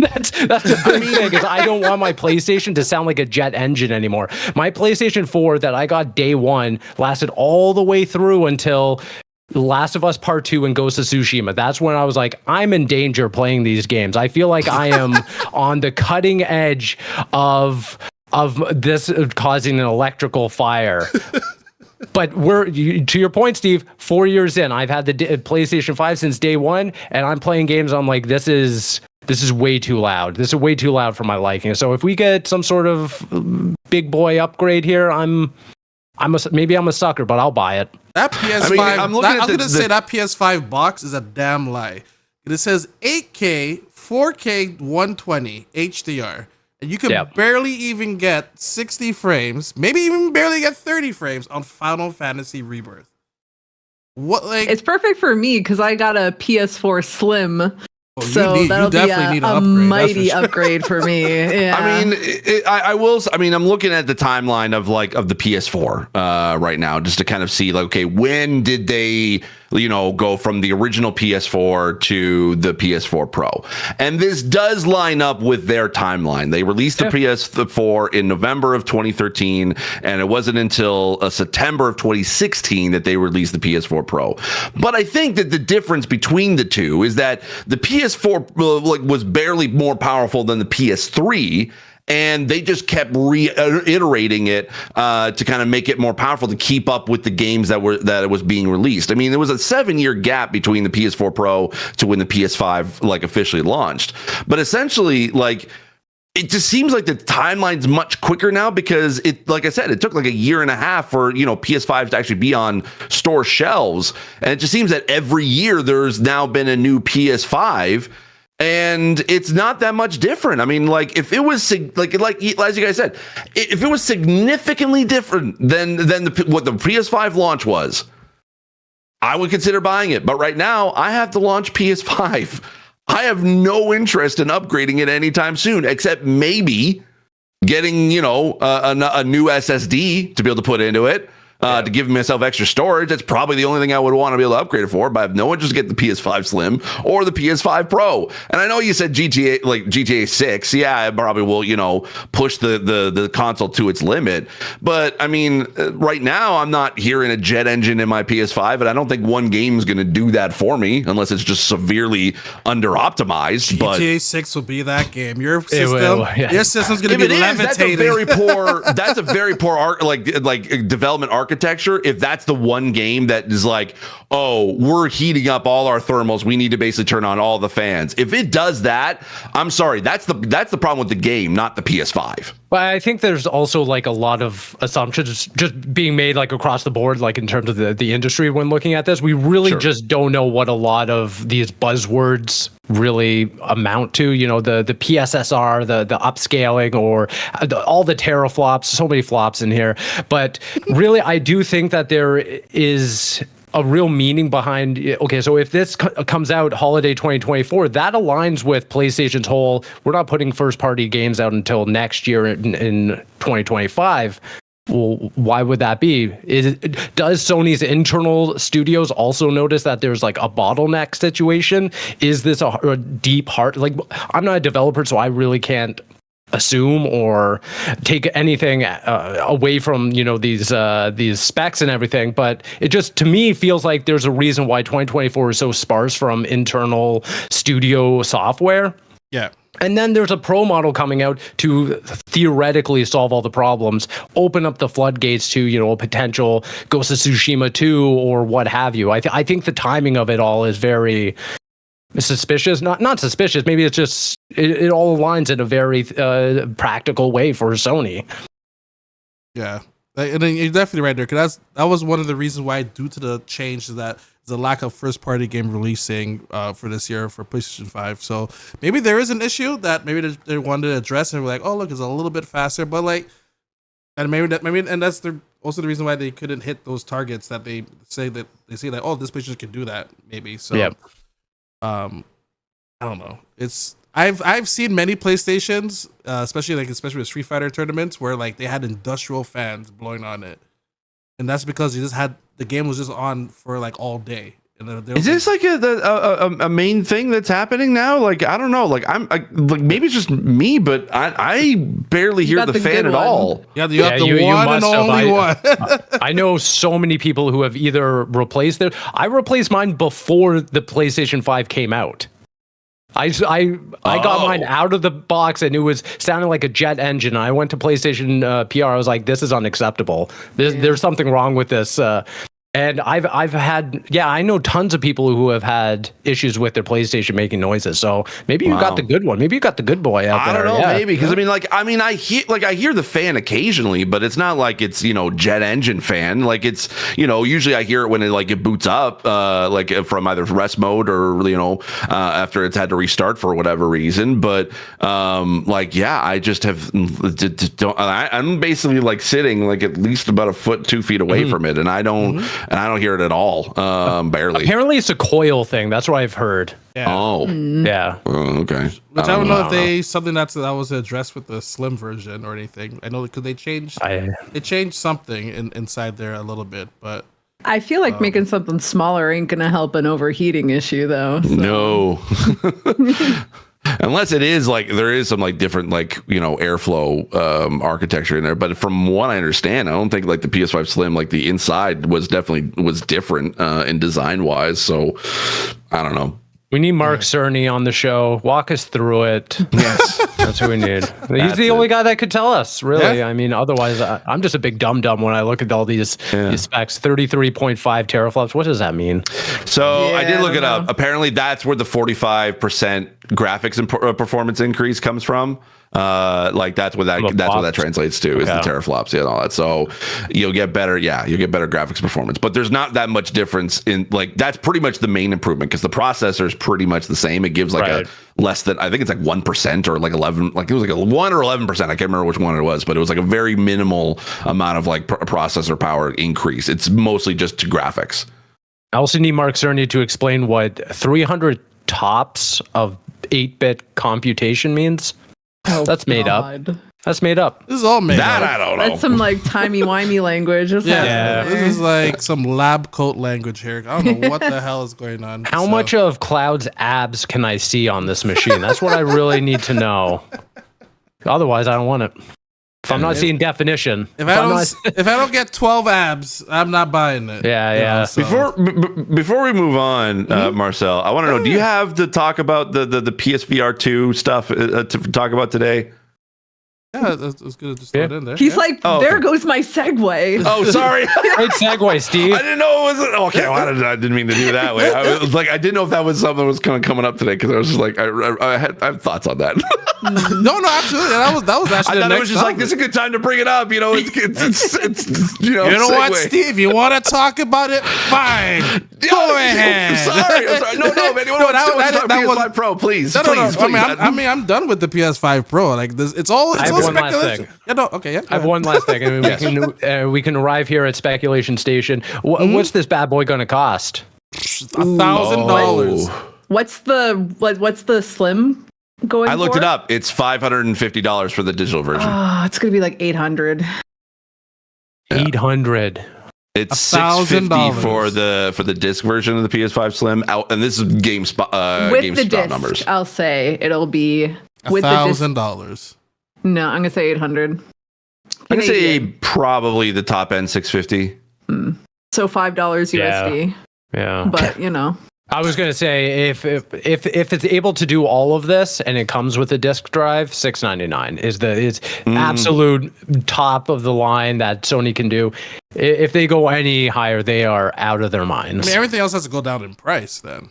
That's the big thing, is I don't want my PlayStation to sound like a jet engine anymore. My PlayStation 4 that I got day one lasted all the way through until Last of Us Part 2 and Ghost of Tsushima. That's when I was like, I'm in danger playing these games. I feel like I am on the cutting edge of this causing an electrical fire. But to your point, Steve, 4 years in, I've had the PlayStation 5 since day one, and I'm playing games. I'm like, this is way too loud. This is way too loud for my liking. So if we get some sort of big boy upgrade here, maybe I'm a sucker, but I'll buy it. That PS5, I was going to say that PS5 box is a damn lie. It says 8K, 4K, 120 HDR. And you can barely even get 60 frames, maybe even barely get 30 frames on Final Fantasy Rebirth. It's perfect for me because I got a PS4 Slim. So that'll be a mighty upgrade for me. Yeah. I mean, I'm looking at the timeline of the PS4 right now, just to kind of see okay, when did they go from the original PS4 to the PS4 Pro? And this does line up with their timeline. They released the PS4 in November of 2013, and it wasn't until September of 2016 that they released the PS4 Pro. But I think that the difference between the two is that the PS4 was barely more powerful than the PS3, and they just kept reiterating it to kind of make it more powerful to keep up with the games that it was being released. I mean, there was a 7-year gap between the PS4 Pro to when the PS5 officially launched. But essentially, it just seems like the timeline's much quicker now, because like I said, it took a year and a half for PS5 to actually be on store shelves, and it just seems that every year there's now been a new PS5. And it's not that much different. I mean, like if it was like as you guys said, if it was significantly different than what the PS5 launch was, I would consider buying it. But right now, I have to launch PS5. I have no interest in upgrading it anytime soon, except maybe getting a new SSD to be able to put into it. To give myself extra storage. That's probably the only thing I would want to be able to upgrade it for, but I have no interest to get the PS5 Slim or the PS5 Pro. And I know you said GTA 6. Yeah, I probably will, push the console to its limit. But I mean, right now I'm not hearing a jet engine in my PS5, and I don't think one game is going to do that for me unless it's just severely under optimized. GTA 6 will be that game. Your system's going to be levitating. That's a very poor development architecture. If that's the one game that is like, oh, we're heating up all our thermals, we need to basically turn on all the fans. If it does that, I'm sorry, that's the problem with the game, not the PS5. But I think there's also like a lot of assumptions just being made like across the board, like in terms of the industry when looking at this. We really just don't know what a lot of these buzzwords really amount to, the PSSR, the upscaling, or all the teraflops, so many flops in here. But really, I do think that there is a real meaning behind, okay, so if this comes out holiday 2024, that aligns with PlayStation's whole, we're not putting first-party games out until next year in 2025. Well, why would that be? Does Sony's internal studios also notice that there's like a bottleneck situation? Is this a deep heart? Like, I'm not a developer, so I really can't assume or take anything away from these specs and everything, but it just to me feels like there's a reason why 2024 is so sparse from internal studio software. Yeah. And then there's a pro model coming out to theoretically solve all the problems, open up the floodgates to, a potential Ghost of Tsushima 2 or what have you. I think the timing of it all is very suspicious. Not suspicious. Maybe it's just it all aligns in a very practical way for Sony. Yeah. And then you're definitely right there, because that was one of the reasons why, due to the change, that the lack of first-party game releasing for this year for PlayStation 5. So maybe there is an issue that maybe they wanted to address, and we're like, oh look, it's a little bit faster, but like, and that's also the reason why they couldn't hit those targets that they say that oh, this PlayStation can do that maybe. So yeah. I don't know. I've seen many PlayStations, especially with Street Fighter tournaments, where like they had industrial fans blowing on it, and that's because the game was just on for like all day. Is this like a main thing that's happening now? Like, I don't know. Like maybe it's just me, but I barely hear the fan at all. Yeah, you have the one and only one. I know so many people who have either replaced it. I replaced mine before the PlayStation 5 came out. I got mine out of the box and it was sounding like a jet engine. I went to PlayStation PR. I was like, this is unacceptable. There's something wrong with this. And I've had, I know tons of people who have had issues with their PlayStation making noises. So maybe you got the good one. Maybe you got the good boy out there. I don't know, maybe, because I hear the fan occasionally, but it's not like it's jet engine fan. Like it's usually I hear it when it boots up, like from either rest mode or after it's had to restart for whatever reason. But I just have I'm basically like sitting like at least about 2 feet away from it, and I don't. And I don't hear it at all, barely. Apparently, it's a coil thing. That's what I've heard. Yeah. Oh. Yeah. Oh, okay. Which I don't know if they something that was addressed with the slim version or anything. I know because they changed something inside there a little bit, but I feel like making something smaller ain't gonna help an overheating issue, though. So. No. Unless it is like there is some like different airflow architecture in there, but from what I understand, I don't think like the PS5 Slim, like the inside was different in design wise. So I don't know. We need Mark Cerny on the show. Walk us through it. Yes. That's who we need. He's the only guy that could tell us, really. Yeah. I mean, otherwise, I'm just a big dum-dum when I look at all these specs. 33.5 teraflops. What does that mean? So I did look it up. Apparently, that's where the 45% graphics and performance increase comes from. Like that's what that translates to is the teraflops and all that. So you'll get better graphics performance, but there's not that much difference in like that's pretty much the main improvement because the processor is pretty much the same. It gives like a less than I think it's like 1% or like 11, like it was like a 1 or 11%. I can't remember which one it was, but it was like a very minimal amount of like processor power increase. It's mostly just to graphics. I also need Mark Cerny to explain what 300 tops of 8-bit computation means. Oh, that's made God. up. That's made up. This is all made that up. I don't know. That's some like timey-wimey language. Yeah, this is like some lab coat language here. I don't know what the hell is going on. How much of Cloud's abs can I see on this machine? That's what I really need to know. Otherwise, I don't want it. If I'm not seeing definition. If I don't get 12 abs, I'm not buying it. Yeah. So. Before we move on, Marcel, I want to know: do you have to talk about the PSVR 2 stuff to talk about today? Yeah, that's good to just throw it in there. He's like, there goes my segue. Oh, sorry. Great segue, Steve. I didn't know it was okay. Well, I didn't mean to do it that way. I was like, I didn't know if that was something that was kind of coming up today because I was just like, I have thoughts on that. No, absolutely. That was actually. I thought it was just like this is a good time to bring it up. You know, it's you know. You know what, Steve? You want to talk about it? Fine. Go ahead. I'm sorry. No, man. You want to PS5 Pro, please. No. Please. I'm done with the PS5 Pro. Like this, it's all. I have one last thing. Yeah, no, okay, yeah. I have one last thing. I mean, we can arrive here at Speculation Station. What's this bad boy going to cost? $1,000. What's the slim going? I looked it up. It's $550 for the digital version. It's gonna be like 800. 800. It's $650 for the disc version of the PS5 Slim. And this is GameSpot numbers. I'll say it'll be with $1,000. No, I'm gonna say 800. I'm gonna say probably the top end 650. So $5 USD. Yeah. But you know. I was gonna say if it's able to do all of this and it comes with a disk drive, $699 is absolute top of the line that Sony can do. If they go any higher, they are out of their minds. I mean, everything else has to go down in price then.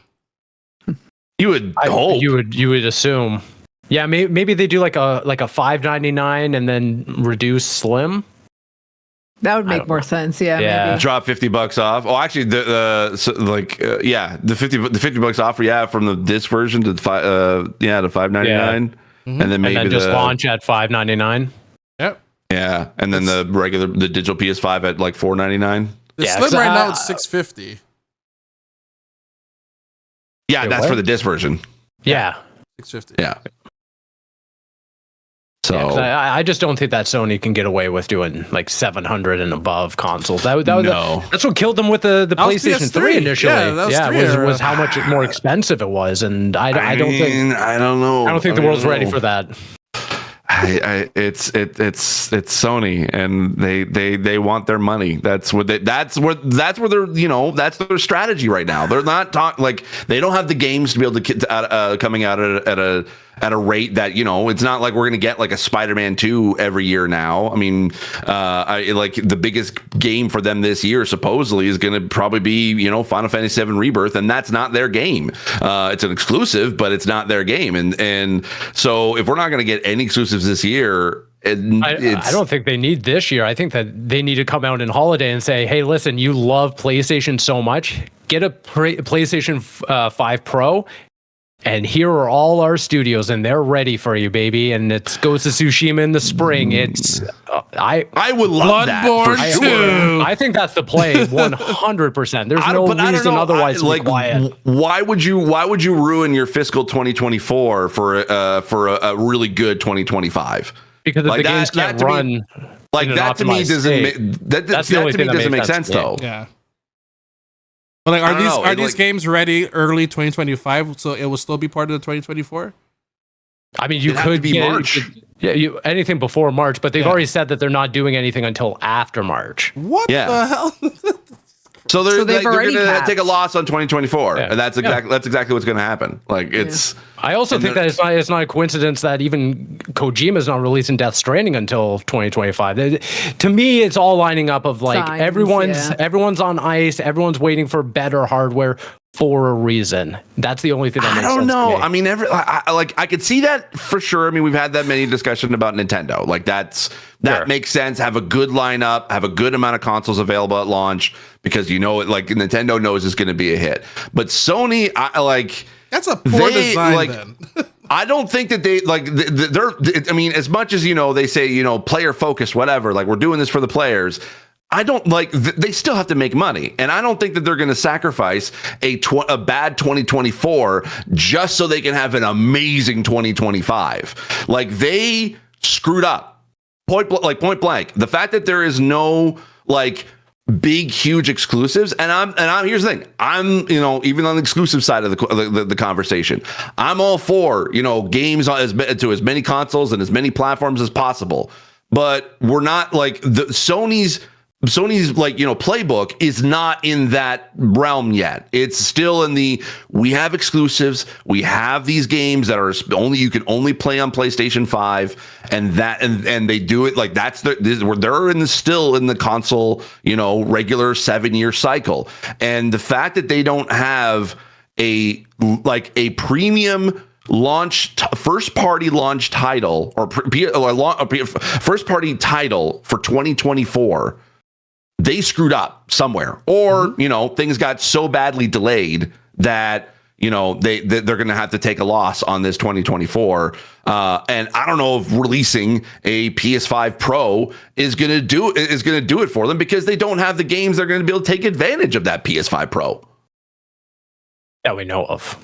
You would hope. You would assume. Yeah, maybe they do like a $599 and then reduce Slim. That would make more sense. Yeah. Maybe. Drop $50 off. Oh, actually, the $50 off. Yeah, from the disc version to $599, and then maybe just launch at $599. Yep. Yeah, and then the digital PS5 at like $499. The Slim right now it's $650. Yeah, that's for the disc version. Yeah. $650. Yeah. So I just don't think that Sony can get away with doing like 700 and above consoles. That's what killed them with the PlayStation 3 initially. Was how much more expensive it was, and I don't know. I don't think the world's ready for that. It's Sony, and they want their money. That's where they're that's their strategy right now. They're not they don't have the games to be able to coming out at a rate that it's not like we're gonna get like a Spider-Man 2 every year now. I mean, the biggest game for them this year supposedly is gonna probably be Final Fantasy VII Rebirth, and that's not their game. It's an exclusive, but it's not their game, and so if we're not gonna get any exclusives this year. I don't think they need this year. I think that they need to come out in holiday and say, hey, listen, you love PlayStation so much, get a PlayStation 5 Pro, and here are all our studios, and they're ready for you, baby. And it goes to Tsushima in the spring. It's I would love that for sure. I think that's the play, 100%. There's no reason otherwise to be quiet. Why would you ruin your fiscal 2024 for a really good 2025? Because if the games can't run like that, to me doesn't make sense though. Yeah. But are these games ready early 2025? So it will still be part of the 2024. I mean, you could be March. Anything before March, but they've already said that they're not doing anything until after March. What the hell? So they're going to take a loss on 2024, and that's exactly what's going to happen. Like it's. I also think that it's not a coincidence that even Kojima is not releasing Death Stranding until 2025. To me, it's all lining up of like everyone's on ice, everyone's waiting for better hardware for a reason. That's the only thing that makes sense. I don't know. I mean, I could see that for sure. I mean, we've had that many discussions about Nintendo. Like that makes sense. Have a good lineup, have a good amount of consoles available at launch because like Nintendo knows it's going to be a hit. But Sony, that's a poor design. Then. I don't think that they're. I mean, as much as they say player focused, whatever. Like we're doing this for the players. I don't they still have to make money. And I don't think that they're going to sacrifice a bad 2024 just so they can have an amazing 2025. Like they screwed up point blank. The fact that there is no big, huge exclusives. And I'm here's the thing. I'm, even on the exclusive side of the conversation, I'm all for, games to as many consoles and as many platforms as possible. But we're not Sony's playbook is not in that realm yet. It's still in we have exclusives. We have these games that are you can only play on PlayStation 5 and they do it they're still in the console, regular 7-year cycle. And the fact that they don't have a premium first party launch title or first party title for 2024, they screwed up somewhere, or things got so badly delayed that they're going to have to take a loss on this 2024. And I don't know if releasing a PS5 Pro is going to do it for them because they don't have the games they're going to be able to take advantage of that PS5 Pro that we know of.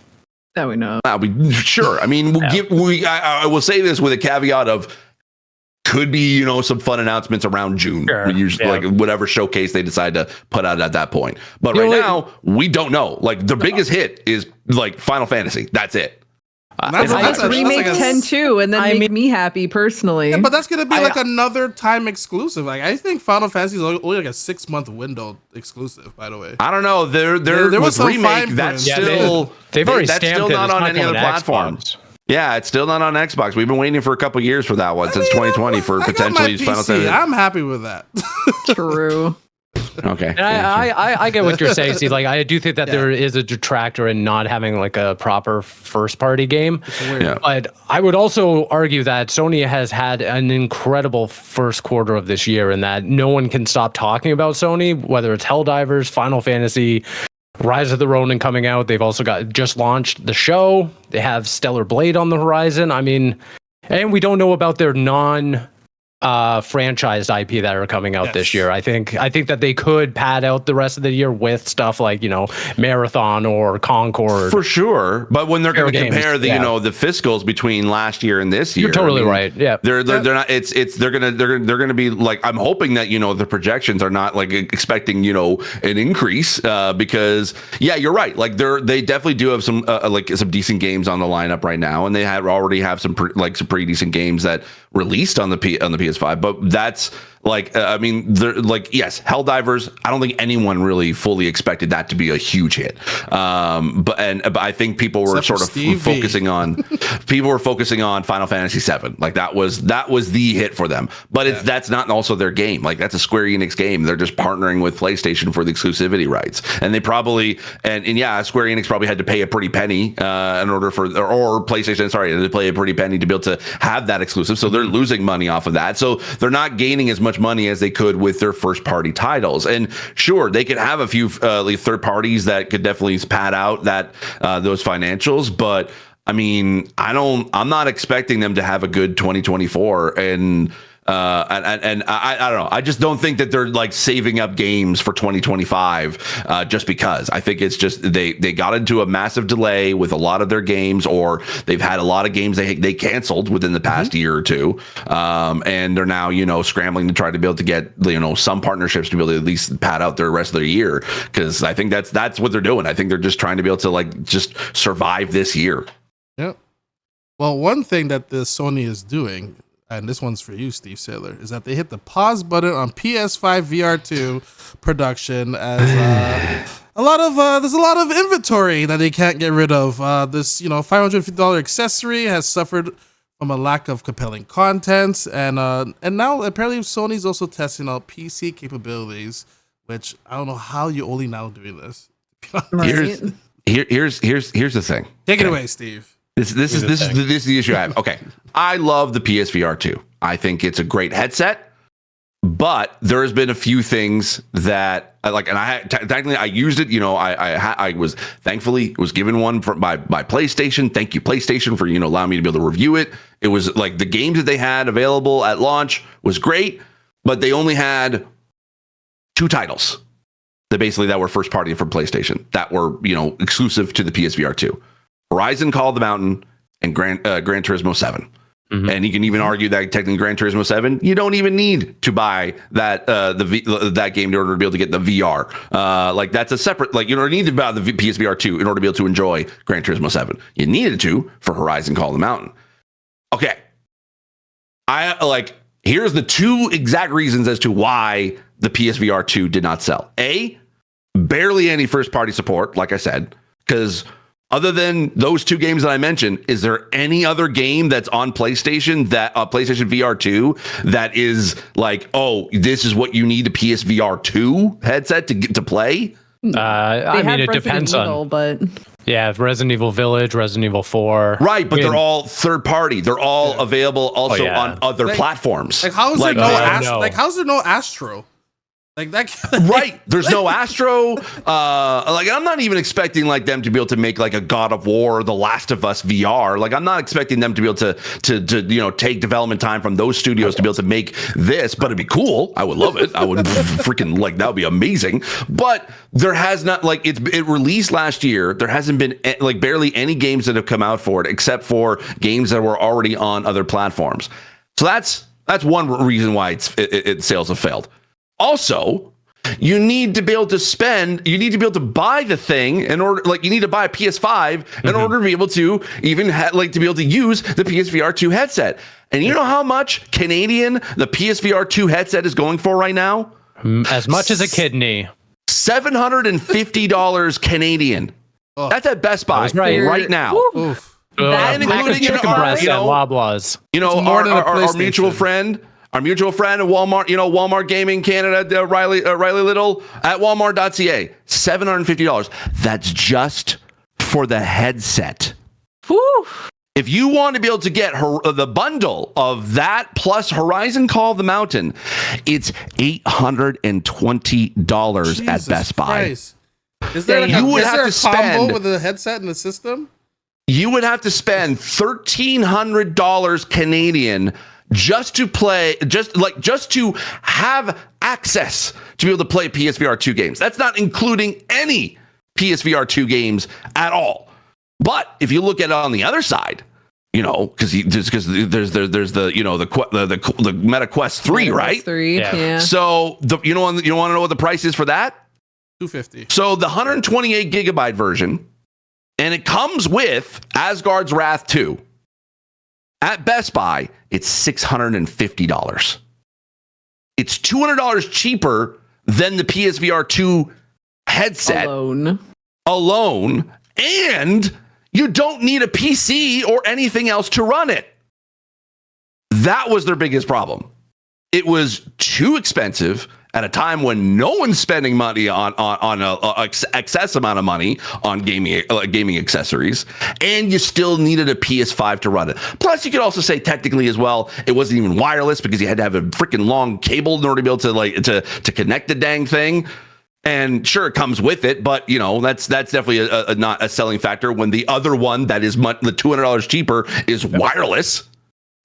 Sure. I mean, I will say this with a caveat of. Could be, some fun announcements around June. Sure, usually, whatever showcase they decide to put out at that point. But right now, we don't know. The biggest hit is Final Fantasy. That's it. That's remake 10 too, and then make me happy personally. Yeah, but that's gonna be another time exclusive. I think Final Fantasy is only a 6-month window exclusive. By the way, I don't know. There was some remake. That's still they've already that's stamped still it. not on any other platforms. Yeah, it's still not on Xbox. We've been waiting for a couple years for that one since 2020 for potentially Final Fantasy. I'm happy with that. True. Okay. And I get what you're saying, Steve. I do think that there is a detractor in not having a proper first party game. Yeah. But I would also argue that Sony has had an incredible first quarter of this year, and that no one can stop talking about Sony, whether it's Helldivers, Final Fantasy, Rise of the Ronin coming out. They've also just launched the show. They have Stellar Blade on the horizon. I mean, and we don't know about their franchised IP that are coming out this year. I think that they could pad out the rest of the year with stuff like Marathon or Concord for sure. But when they're going to compare the the fiscals between last year and this year, you're totally right. Yeah, they're not. They're gonna be I'm hoping that the projections are not expecting an increase because you're right. They definitely do have some some decent games on the lineup right now, and they already have some pretty decent games that released on the PS5, but that's they're yes, Helldivers. I don't think anyone really fully expected that to be a huge hit. But I think people were focusing on Final Fantasy VII. That was the hit for them. But that's not also their game. That's a Square Enix game. They're just partnering with PlayStation for the exclusivity rights, and they probably Square Enix probably had to pay a pretty penny in order for or PlayStation to pay a pretty penny to be able to have that exclusive. So they're losing money off of that. So they're not gaining as much money as they could with their first party titles. And sure, they could have a few third parties that could definitely pad out that those financials, but I mean, I'm not expecting them to have a good 2024 and I don't know. I just don't think that they're saving up games for 2025 just because. I think it's just they got into a massive delay with a lot of their games, or they've had a lot of games they canceled within the past year or two, and they're now scrambling to try to be able to get some partnerships to be able to at least pad out the rest of their year, because I think that's what they're doing. I think they're just trying to be able to just survive this year. Yep. Well, one thing that the Sony is doing, and this one's for you, Steve Saylor, is that they hit the pause button on PS5 VR2 production as there's a lot of inventory that they can't get rid of. This $550 accessory has suffered from a lack of compelling content, and now apparently Sony's also testing out PC capabilities, which I don't know how you're only now doing this. Right. here's the thing. Take it away, Steve. This is the issue I have. Okay, I love the PSVR 2. I think it's a great headset, but there has been a few things that I like, and technically I used it. You know, I was thankfully was given one by PlayStation. Thank you, PlayStation, for allowing me to be able to review it. It was like the games that they had available at launch was great, but they only had 2 titles that were first party from PlayStation that were exclusive to the PSVR 2. Horizon Call of the Mountain and Gran Turismo 7. Mm-hmm. And you can even argue that technically Gran Turismo 7, you don't even need to buy that that game in order to be able to get the VR. Like that's a separate, like you don't need to buy the PSVR 2 in order to be able to enjoy Gran Turismo 7. You needed to for Horizon Call of the Mountain. Okay. Here's the 2 exact reasons as to why the PSVR 2 did not sell. A, barely any first party support, like I said, because other than those 2 games that I mentioned, is there any other game that's on PlayStation PlayStation VR 2 that is like, oh, this is what you need a PSVR 2 headset to play? I mean, it depends on. But yeah, Resident Evil Village, Resident Evil 4. Right, but they're all third party. They're all available also on other platforms. Like, how is there how's there no Astro? Like that, right? There's no Astro. I'm not even expecting like them to be able to make like a God of War, or The Last of Us VR. Like I'm not expecting them to be able to take development time from those studios to be able to make this. But it'd be cool. I would love it. I would freaking like that would be amazing. But there has not it released last year. There hasn't been like barely any games that have come out for it, except for games that were already on other platforms. So that's one reason why its sales have failed. Also, you need to be able to buy the thing in order, like you need to buy a PS5 in order to be able to even to be able to use the PSVR 2 headset. And you know how much Canadian the PSVR 2 headset is going for right now? As much as a kidney. $750 Canadian. Oh. That's at Best Buy right now. Oof. And including chicken breast at Loblaws. Our mutual friend. Our mutual friend at Walmart, Walmart Gaming Canada, Riley Little at Walmart.ca, $750. That's just for the headset. Whew. If you want to be able to get the bundle of that plus Horizon Call of the Mountain, it's $820 at Best Buy. Christ. Is there a combo with the headset and the system? You would have to spend $1,300 Canadian just to have access to be able to play PSVR 2 games. That's not including any PSVR 2 games at all. But if you look at it on the other side, because there's the Meta Quest 3, right? 3, yeah. So you want to know what the price is for that? $250. So the 128 gigabyte version, and it comes with Asgard's Wrath 2. At Best Buy, it's $650. It's $200 cheaper than the PSVR 2 headset alone, and you don't need a PC or anything else to run it. That was their biggest problem. It was too expensive at a time when no one's spending money on a excess amount of money on gaming accessories, and you still needed a PS5 to run it. Plus, you could also say technically as well, it wasn't even wireless because you had to have a freaking long cable in order to be able to to connect the dang thing. And sure, it comes with it, but that's definitely not a selling factor when the other one that is the $200 cheaper is wireless,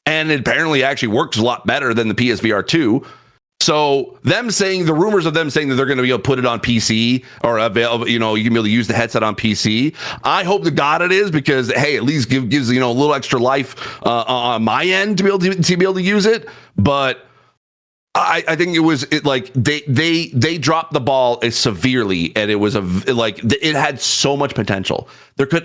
and it apparently actually works a lot better than the PSVR 2. So the rumors of them saying that they're going to be able to put it on PC or available, you can be able to use the headset on PC. I hope to God it is, because hey, at least gives a little extra life on my end to be able to use it. But I think they dropped the ball severely, and it had so much potential.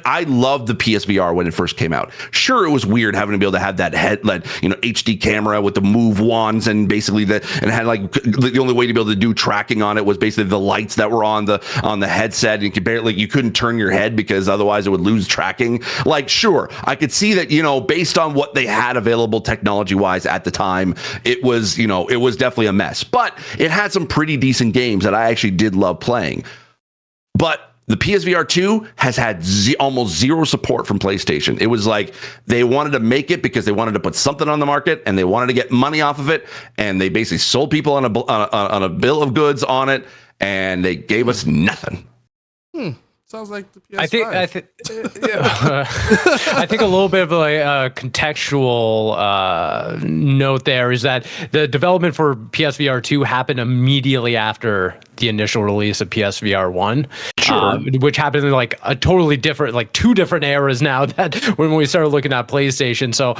I loved the PSVR when it first came out. Sure, it was weird having to be able to have that HD camera with the move wands, and basically and it had the only way to be able to do tracking on it was basically the lights that were on the headset. And you couldn't turn your head because otherwise it would lose tracking. Sure, I could see that, based on what they had available technology wise at the time, it was definitely a mess, but it had some pretty decent games that I actually did love playing. But The PSVR 2 has had almost zero support from PlayStation. It was like they wanted to make it because they wanted to put something on the market and they wanted to get money off of it. And they basically sold people on a bill of goods on it, and they gave us nothing. Sounds like the PS5. I think a little bit of a contextual note there is that the development for PSVR 2 happened immediately after the initial release of PSVR 1, which happened in like a totally different, like two different eras now that when we started looking at PlayStation. So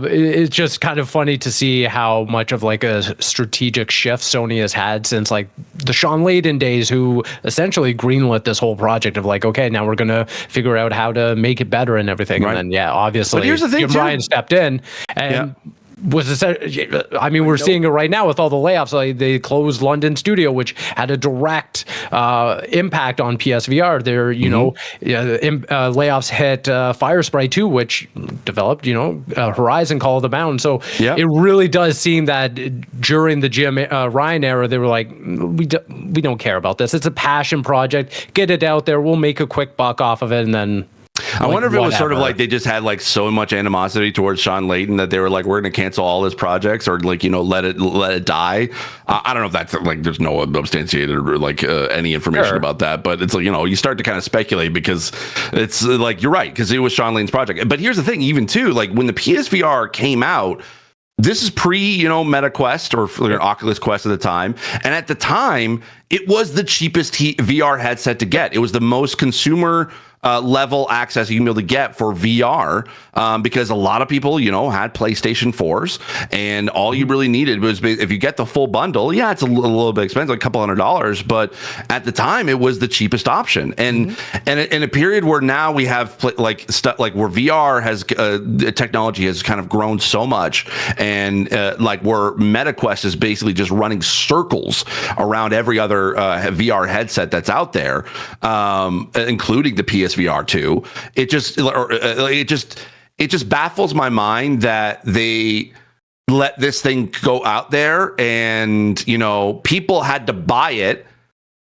it's just kind of funny to see how much of like a strategic shift Sony has had since like the Sean Layden days, who essentially greenlit this whole project of like, okay, now we're going to figure out how to make it better and everything. Right. And then, obviously, but here's the thing, Jim Ryan stepped in and we're seeing it right now with all the layoffs. Like they closed London studio, which had a direct impact on PSVR. There, layoffs hit Firespray 2, which developed, Horizon Call of the Mountain. So it really does seem that during the Jim Ryan era, they were like, we don't care about this. It's a passion project. Get it out there. We'll make a quick buck off of it, and then. I wonder if it was sort of like they just had like so much animosity towards Sean Layden that they were like, we're going to cancel all his projects, or like, let it die. I don't know if that's like, there's no substantiated or like any information about that, but it's like, you start to kind of speculate because it's like, you're right, because it was Sean Layden's project. But here's the thing, even too, like when the PSVR came out, this is pre, Meta Quest or Oculus Quest at the time. And at the time, it was the cheapest VR headset to get. It was the most consumer level access you can be able to get for VR because a lot of people, had PlayStation 4s, and all you really needed was, if you get the full bundle, it's a little bit expensive, like a couple $100s, but at the time it was the cheapest option. And in a period where now we have stuff like where VR has technology has kind of grown so much, and like where MetaQuest is basically just running circles around every other VR headset that's out there, including the PSVR 2. It just baffles my mind that they let this thing go out there, and people had to buy it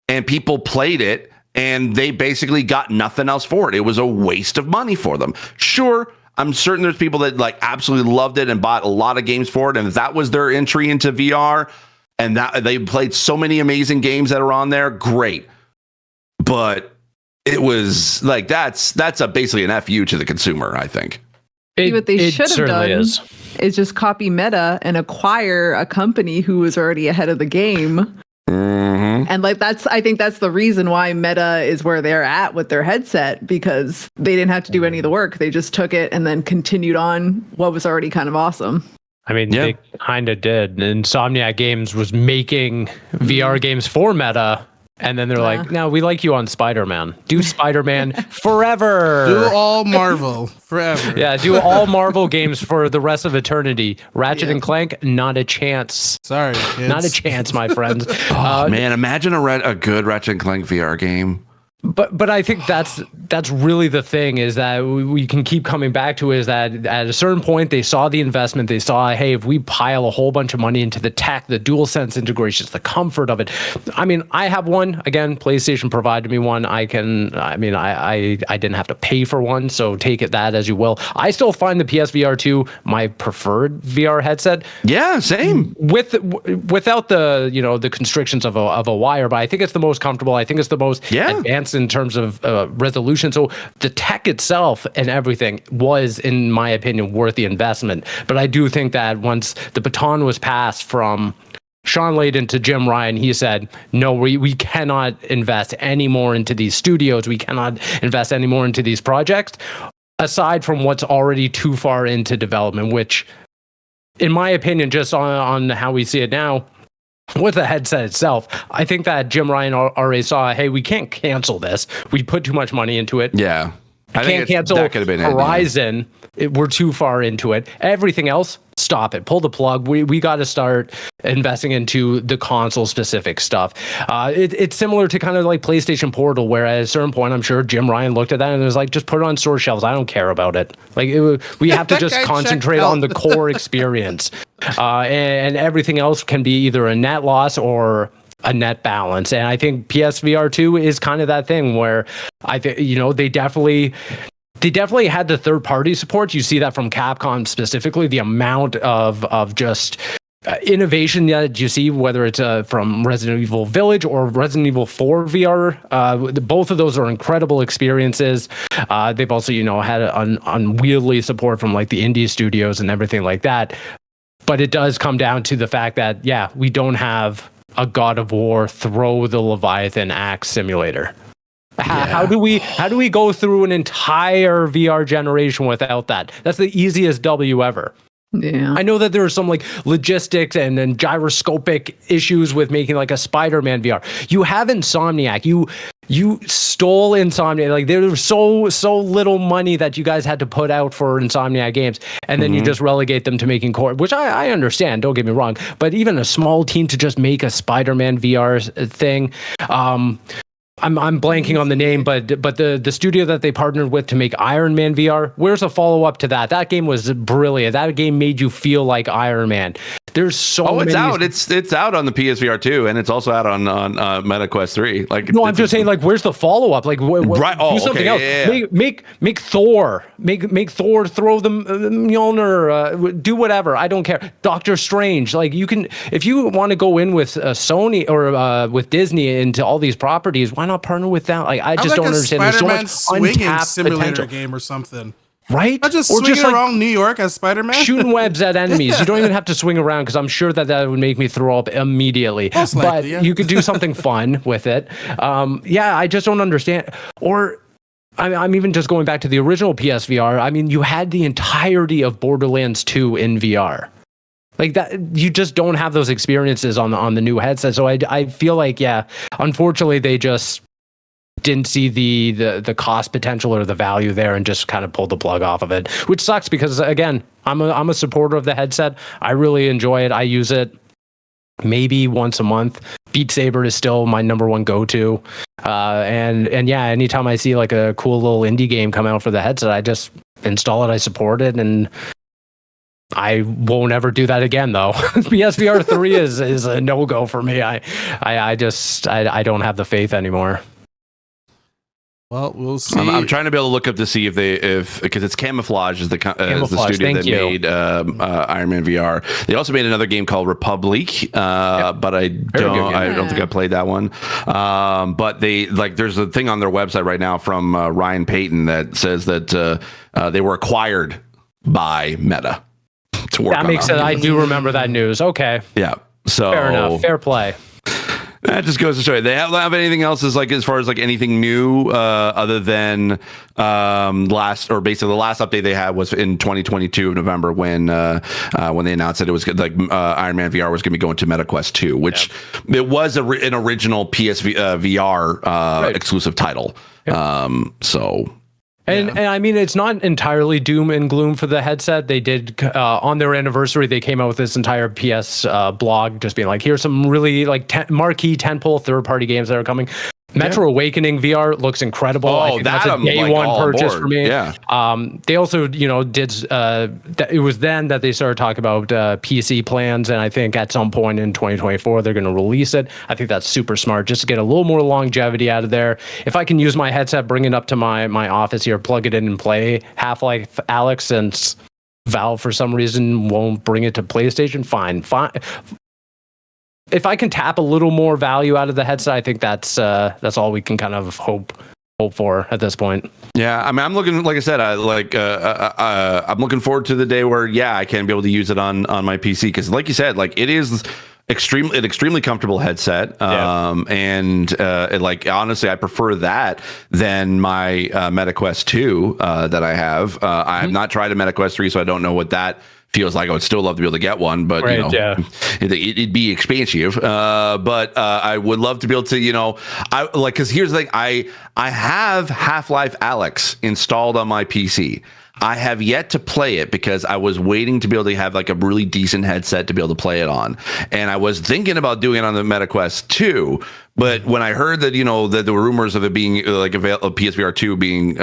and people played it and they basically got nothing else for it. It was a waste of money for them. Sure, I'm certain there's people that like absolutely loved it and bought a lot of games for it, and if that was their entry into VR and that they played so many amazing games that are on there, great. But it was like that's basically an FU to the consumer, I think. What they should have done is just copy Meta and acquire a company who was already ahead of the game. And I think that's the reason why Meta is where they're at with their headset, because they didn't have to do any of the work. They just took it and then continued on what was already kind of awesome. I mean, they kind of did. Insomniac Games was making VR games for Meta. And then they're like, no, we like you on Spider-Man. Do Spider-Man forever. Do all Marvel forever. Yeah, do all Marvel games for the rest of eternity. Ratchet and Clank, not a chance. Sorry, kids. Not a chance, my friends. Man, imagine a good Ratchet and Clank VR game. But I think that's really the thing, is that we can keep coming back to, is that at a certain point they saw the investment. They saw, hey, if we pile a whole bunch of money into the tech, the DualSense integrations, the comfort of it. I mean, I have one. Again, PlayStation provided me one. I didn't have to pay for one, so take that as you will. I still find the PSVR 2 my preferred VR headset. Yeah, same. Without the the constrictions of a wire, but I think it's the most comfortable. I think it's the most advanced in terms of resolution. So the tech itself and everything was, in my opinion, worth the investment. But I do think that once the baton was passed from Sean Layden to Jim Ryan, he said, no, we cannot invest any more into these studios. We cannot invest any more into these projects, aside from what's already too far into development, which, in my opinion, just on how we see it now, with the headset itself, I think that Jim Ryan already saw, hey, we can't cancel this. We put too much money into it. Yeah. I can't cancel Horizon. We're too far into it. Everything else, stop it. Pull the plug. We got to start investing into the console specific stuff. It's similar to kind of like PlayStation Portal, where at a certain point, I'm sure Jim Ryan looked at that and was like, just put it on store shelves. I don't care about it. Like we have to just concentrate on the core experience. And everything else can be either a net loss or a net balance. And I think PSVR 2 is kind of that thing where I think, they definitely had the third party support. You see that from Capcom specifically, the amount of just innovation that you see, whether it's from Resident Evil Village or Resident Evil 4 VR. Both of those are incredible experiences. They've also, had an unwieldy support from like the indie studios and everything like that. But it does come down to the fact that, we don't have a God of War throw the Leviathan axe simulator. How do we go through an entire VR generation without that? That's the easiest W ever. Yeah. I know that there are some like logistics and gyroscopic issues with making like a Spider-Man VR. You have Insomniac. You stole Insomniac. Like there was so little money that you guys had to put out for Insomniac games, and then you just relegate them to making core, which I understand. Don't get me wrong, but even a small team to just make a Spider-Man VR thing. I'm blanking on the name, but the studio that they partnered with to make Iron Man VR, where's a follow-up to that? That game was brilliant. That game made you feel like Iron Man. There's so many... It's out on the PSVR 2, and it's also out on MetaQuest 3. Like, no, I'm just saying, like, where's the follow-up? Like, right? Do something else. Yeah. Make Thor. Make Thor throw the Mjolnir. Do whatever. I don't care. Doctor Strange. Like, you can, if you want to go in with Sony or with Disney into all these properties, why not partner with that? Like, I just don't understand. There's so much untapped simulator potential. Game or something. Right? Not just swinging around New York as Spider-Man. Shooting webs at enemies. You don't even have to swing around, because I'm sure that would make me throw up immediately. Most likely, but you could do something fun with it. I just don't understand. Or I'm even just going back to the original PSVR. I mean, you had the entirety of Borderlands 2 in VR. Like that, you just don't have those experiences on the new headset. So I feel like, unfortunately, they just didn't see the cost potential or the value there and just kind of pulled the plug off of it, which sucks because, again, I'm a supporter of the headset. I really enjoy it. I use it maybe once a month. Beat Saber is still my number one go-to. And anytime I see like a cool little indie game come out for the headset, I just install it. I support it, and I won't ever do that again, though. PSVR 3 is a no-go for me. I don't have the faith anymore. Well, we'll see. I'm trying to be able to look up to see if because it's Camouflage is the studio that made Iron Man VR. They also made another game called Republic, but I don't think I played that one. But there's a thing on their website right now from Ryan Payton that says that they were acquired by Meta to work. That makes sense. I do remember that news. Okay. Yeah. So fair enough. Fair play. That just goes to show you. They have anything else as far as like anything new other than the last update they had was in 2022 of November when they announced that it was like Iron Man VR was going to be going to MetaQuest 2, which it was an original PSVR exclusive title. Yep. And I mean, it's not entirely doom and gloom for the headset. They did on their anniversary, they came out with this entire PS blog, just being like, here's some really like marquee tentpole third-party games that are coming. Metro Awakening VR looks incredible. Oh, that's a day one purchase for me. Yeah. They also, did. It was then that they started talking about PC plans, and I think at some point in 2024 they're going to release it. I think that's super smart, just to get a little more longevity out of there. If I can use my headset, bring it up to my office here, plug it in, and play Half-Life Alyx, since Valve for some reason won't bring it to PlayStation, fine. If I can tap a little more value out of the headset, I think that's all we can kind of hope for at this point. Yeah, I mean, I'm looking, like I said, I'm looking forward to the day where I can be able to use it on my PC, because, like you said, like it is an extremely comfortable headset. And honestly, I prefer that than my MetaQuest 2 that I have. I have not tried a MetaQuest 3, so I don't know what that feels like. I would still love to be able to get one, but it'd be expensive. But I would love to be able to, because here's the thing, I have Half-Life Alyx installed on my PC. I have yet to play it because I was waiting to be able to have like a really decent headset to be able to play it on. And I was thinking about doing it on the MetaQuest 2, but when I heard that, that there were rumors of it being like PSVR 2 being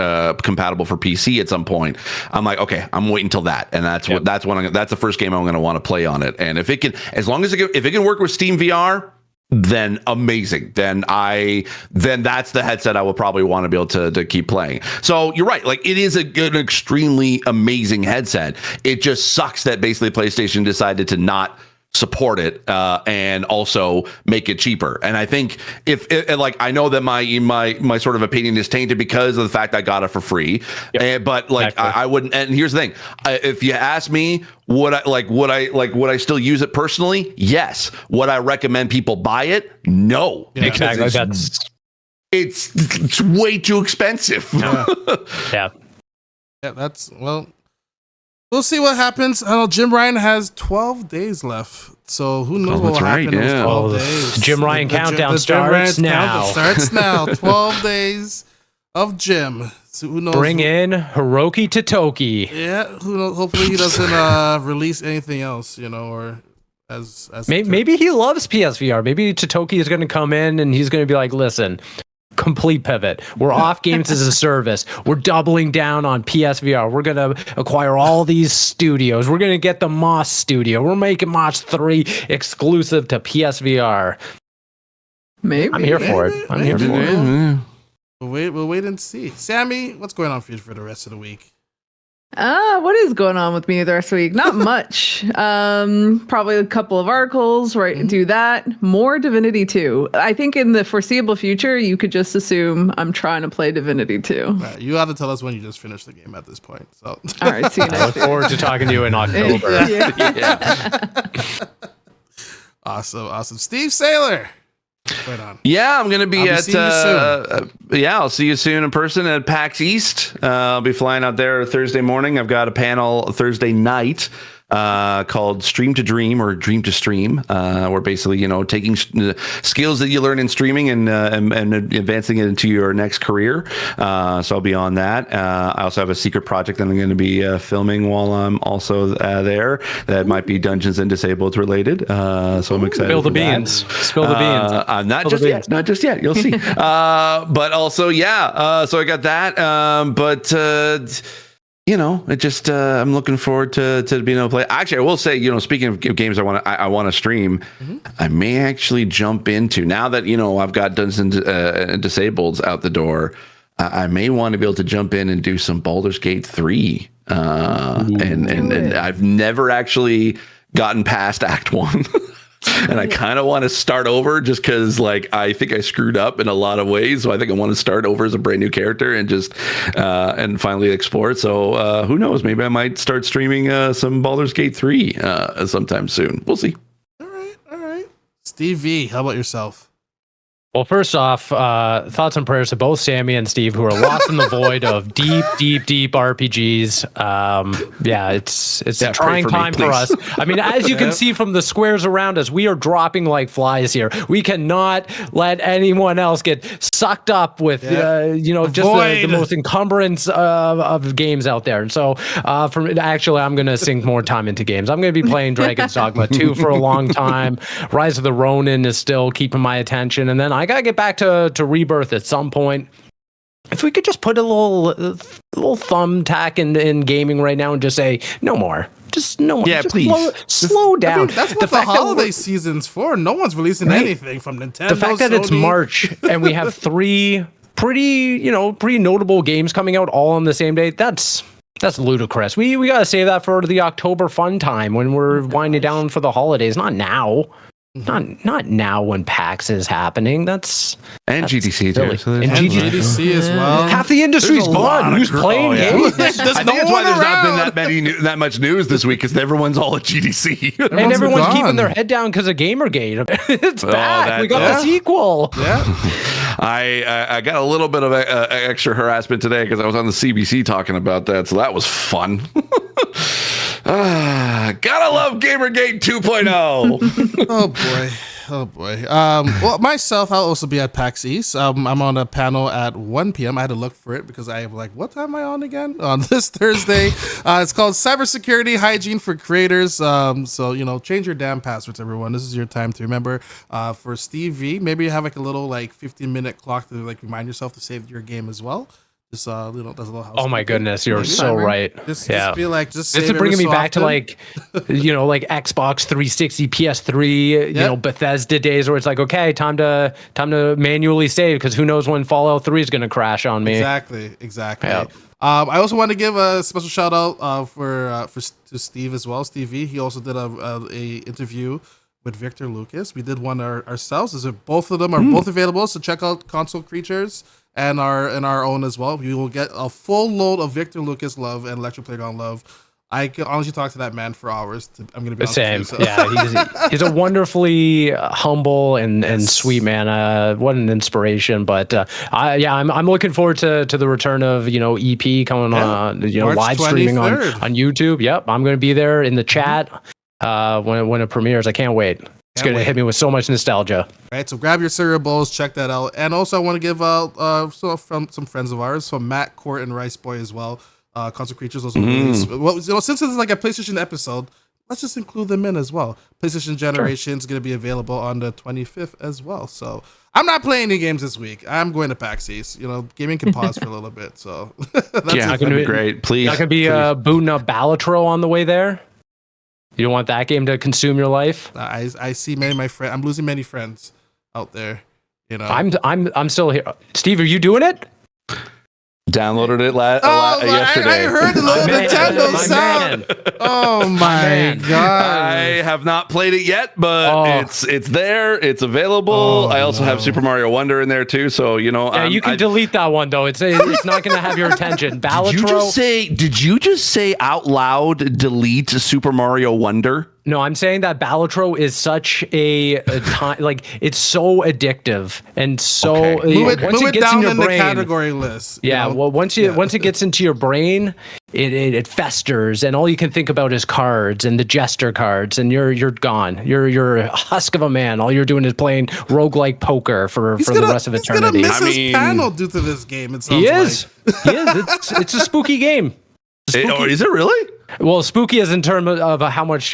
compatible for PC at some point, I'm like, okay, I'm waiting until that. And that's the first game I'm going to want to play on it. And if it can, as long as if it can work with Steam VR, then amazing. Then that's the headset I will probably want to be able to keep playing. So you're right. Like, it is an extremely amazing headset. It just sucks that basically PlayStation decided to not support it and also make it cheaper. And I think if like, I know that my sort of opinion is tainted because of the fact I got it for free. Yep. But like, exactly. I wouldn't. And here's the thing: if you ask me, would I still use it personally? Yes. Would I recommend people buy it? No. Yeah, exactly. It's way too expensive. Yeah. Yeah. That's we'll see what happens. I know Jim Ryan has 12 days left, so who knows what will happen in those 12 days. Jim Ryan countdown starts now. Starts now. 12 days of Jim. So who knows? Bring in Hiroki Totoki. Yeah, who knows? Hopefully he doesn't release anything else, or as maybe he loves PSVR. Maybe Totoki is going to come in and he's going to be like, listen, complete pivot. We're off games as a service. We're doubling down on PSVR. We're going to acquire all these studios. We're going to get the Moss studio. We're making Moss 3 exclusive to PSVR. Maybe. I'm here for it. We'll wait and see. Sammy, what's going on for you for the rest of the week? What is going on with me the rest of the week? Not much. Probably a couple of articles, right? Mm-hmm. Do that. More Divinity 2. I think in the foreseeable future, you could just assume I'm trying to play Divinity 2. Right, you have to tell us when you just finished the game at this point. So, all right, see you next I look forward to talking to you in October. Yeah. Awesome. Steve Saylor. Right on. Yeah, I'm going to be I'll see you soon in person at PAX East. I'll be flying out there Thursday morning. I've got a panel Thursday night called Stream to Dream or Dream to Stream. We're basically, taking skills that you learn in streaming and advancing it into your next career. So I'll be on that. I also have a secret project that I'm going to be filming while I'm also there. That might be Dungeons and Disabled related. So I'm excited. Spill the beans. Spill the beans. Not just yet. You'll see. But also, so I got that. It just I'm looking forward to being able to play. Actually, I will say, speaking of games I want to stream, mm-hmm. I may actually jump into, now that I've got Dungeons and Disabled out the door. I may want to be able to jump in and do some Baldur's Gate 3. And I've never actually gotten past Act 1. And I kind of want to start over just because, I think I screwed up in a lot of ways. So I think I want to start over as a brand new character and just and finally explore it. So who knows? Maybe I might start streaming some Baldur's Gate 3 sometime soon. We'll see. All right. Steve V, how about yourself? Well, first off, thoughts and prayers to both Sammy and Steve, who are lost in the void of deep RPGs. It's a trying time for us. I mean, as you can see from the squares around us, we are dropping like flies here. We cannot let anyone else get sucked up with, the most encumbrance of games out there. And so, I'm going to sink more time into games. I'm going to be playing Dragon's Dogma 2 for a long time. Rise of the Ronin is still keeping my attention, and then I gotta get back to Rebirth at some point. If we could just put a little thumbtack in gaming right now and just say no more. Just no more. Yeah, just please. Slow down. That's what the holiday season's for. No one's releasing anything from Nintendo. The fact that Sony. It's March and we have 3 pretty notable games coming out all on the same day. That's ludicrous. We gotta save that for the October fun time when we're winding down for the holidays. Not now. Not now when PAX is happening. That's GDC too. So and GDC as well. Half the industry's gone. Who's playing games? I think that's why there's not been that much news this week, because everyone's all at GDC. And everyone's keeping their head down because of Gamergate. It's back. We got the sequel. Yeah. I got a little bit of extra harassment today because I was on the CBC talking about that, so that was fun. Gotta love Gamergate 2.0. Oh boy. Well, myself, I'll also be at PAX East. I'm on a panel at 1 p.m. I had to look for it because I was like, what time am I on again? On this Thursday. It's called Cybersecurity Hygiene for Creators. So, change your damn passwords, everyone. This is your time to remember. For Steve V, maybe you have a little 15-minute clock to remind yourself to save your game as well. Just does a little house. Oh my goodness, you're so right. Just be like, just this is bringing me back to like, like Xbox 360, PS3, Bethesda days where it's like, okay, time to manually save because who knows when Fallout 3 is going to crash on me. Exactly. Yeah. I also want to give a special shout out to Steve as well. Steve V. He also did a interview with Victor Lucas. We did one ourselves. Both of them are both available. So check out Console Creatures and our own as well. We will get a full load of Victor Lucas love and Electric Playground love. I can honestly talk to that man for hours. I'm gonna be same. Yeah, he's a wonderfully humble and sweet man. What an inspiration! But I'm looking forward to the return of EP coming on March live streaming 23rd. on YouTube. Yep, I'm going to be there in the chat when it premieres. I can't wait. It's going to hit me with so much nostalgia. All right, so grab your cereal bowls, check that out. And also I want to give out from some friends of ours, from Matt, Court, and Rice Boy as well. Console Creatures also released. Well, since it's like a PlayStation episode, let's just include them in as well. PlayStation Generation is going to be available on the 25th as well. So I'm not playing any games this week. I'm going to PAX East. Gaming can pause for a little bit. So that'd be great. Please. That could be booting up Balatro on the way there. You don't want that game to consume your life. I see many of my friends. I'm losing many friends out there. I'm still here. Steve, are you doing it? Downloaded it yesterday. I heard the little Nintendo sound. Oh my god! I have not played it yet, but it's there. It's available. I also have Super Mario Wonder in there too. So you can delete that one though. It's not going to have your attention. Balatro. Did you just say out loud? Delete Super Mario Wonder. No, I'm saying that Balatro is such a time, like it's so addictive and so move it down in the category list. Yeah, well, once it gets into your brain, it festers, and all you can think about is cards and the jester cards, and you're gone. You're a husk of a man. All you're doing is playing roguelike poker for the rest of eternity. He's gonna miss his panel due to this game. He is. It's a spooky game. Is it really? Well, spooky is in terms of how much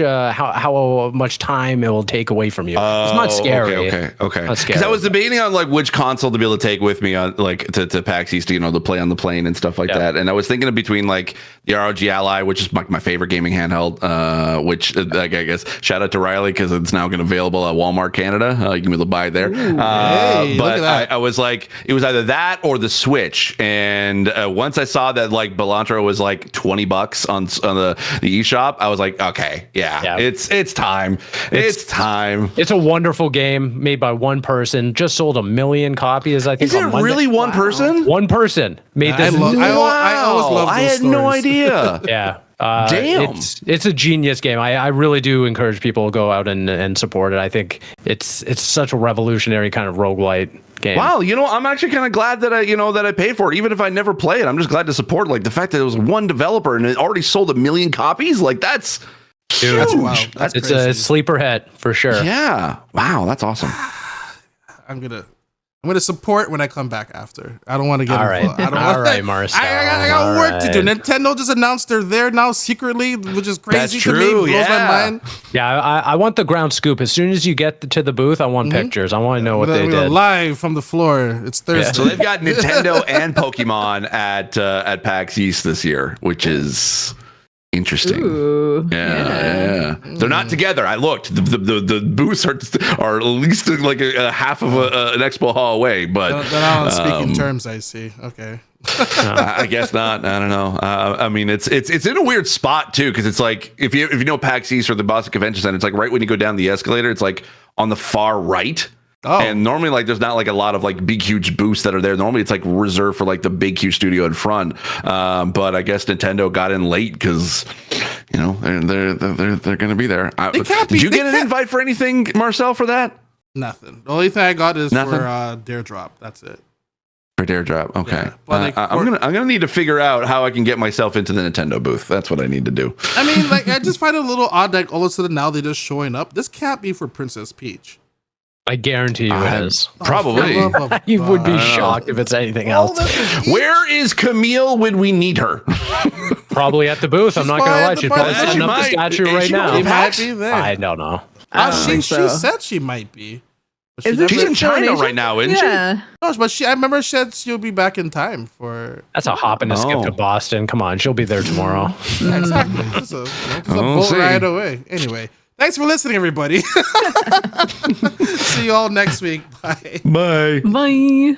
time it will take away from you. It's not scary. Okay. Because I was debating on like which console to be able to take with me on like to PAX East, to play on the plane and stuff like that. And I was thinking of between like the ROG Ally, which is my favorite gaming handheld, which I guess shout out to Riley because it's now going to be available at Walmart Canada. You can be able to buy it there. But I was like, it was either that or the Switch. And once I saw that like Balatro was like $20 on the eShop, I was like, okay, it's time. It's time. It's a wonderful game made by one person. Just sold 1 million copies. I think. Is it really one person? One person made this. I always love those I had no idea. Yeah. Damn. It's a genius game. I really do encourage people to go out and support it. I think it's such a revolutionary kind of roguelite game. Wow, I'm actually kind of glad that I paid for it, even if I never play it. I'm just glad to support like the fact that it was one developer and it already sold 1 million copies. Like that's huge. That's wild. It's a sleeper hit for sure. Yeah. Wow, that's awesome. I'm gonna support when I come back after. I don't want to get all right, Marcel. I got work to do. Nintendo just announced they're there now secretly, which is crazy to me. Blows my mind. Yeah, I want the ground scoop. As soon as you get to the booth, I want pictures. I want to know what they did. Live from the floor. It's Thursday. Yeah. So they've got Nintendo and Pokemon at PAX East this year, which is interesting. Ooh, yeah. They're not together. I looked. The booths are at least like a half of an expo hall away, but they're not on speaking terms. I see. Okay. I guess not. I don't know. I mean, it's in a weird spot too, because it's like if you know PAX East or the Boston Convention Center, it's like right when you go down the escalator, it's like on the far right. Oh. And normally, like, there's not like a lot of like big, huge booths that are there. Normally, it's like reserved for like the big, huge studio in front. But I guess Nintendo got in late because, they're going to be there. Did you get an invite for anything, Marcel, for that? Nothing. The only thing I got is for Dare Drop. That's it. For Dare Drop, okay. Yeah, I'm gonna need to figure out how I can get myself into the Nintendo booth. That's what I need to do. I mean, like, I just find it a little odd that all of a sudden now they're just showing up. This can't be for Princess Peach. I guarantee you it is. Probably. You would be shocked if it's anything else. Where is Camille when we need her? Probably at the booth. I'm not going to lie. She's probably setting up the statue right now. She might be there. I don't know. She said she might be. She's in China right now, isn't she? No, but I remember she said she'll be back in time for. That's a hop and a skip to Boston. Come on, she'll be there tomorrow. Exactly. It's a boat ride away. Anyway, thanks for listening, everybody. See you all next week. Bye. Bye. Bye.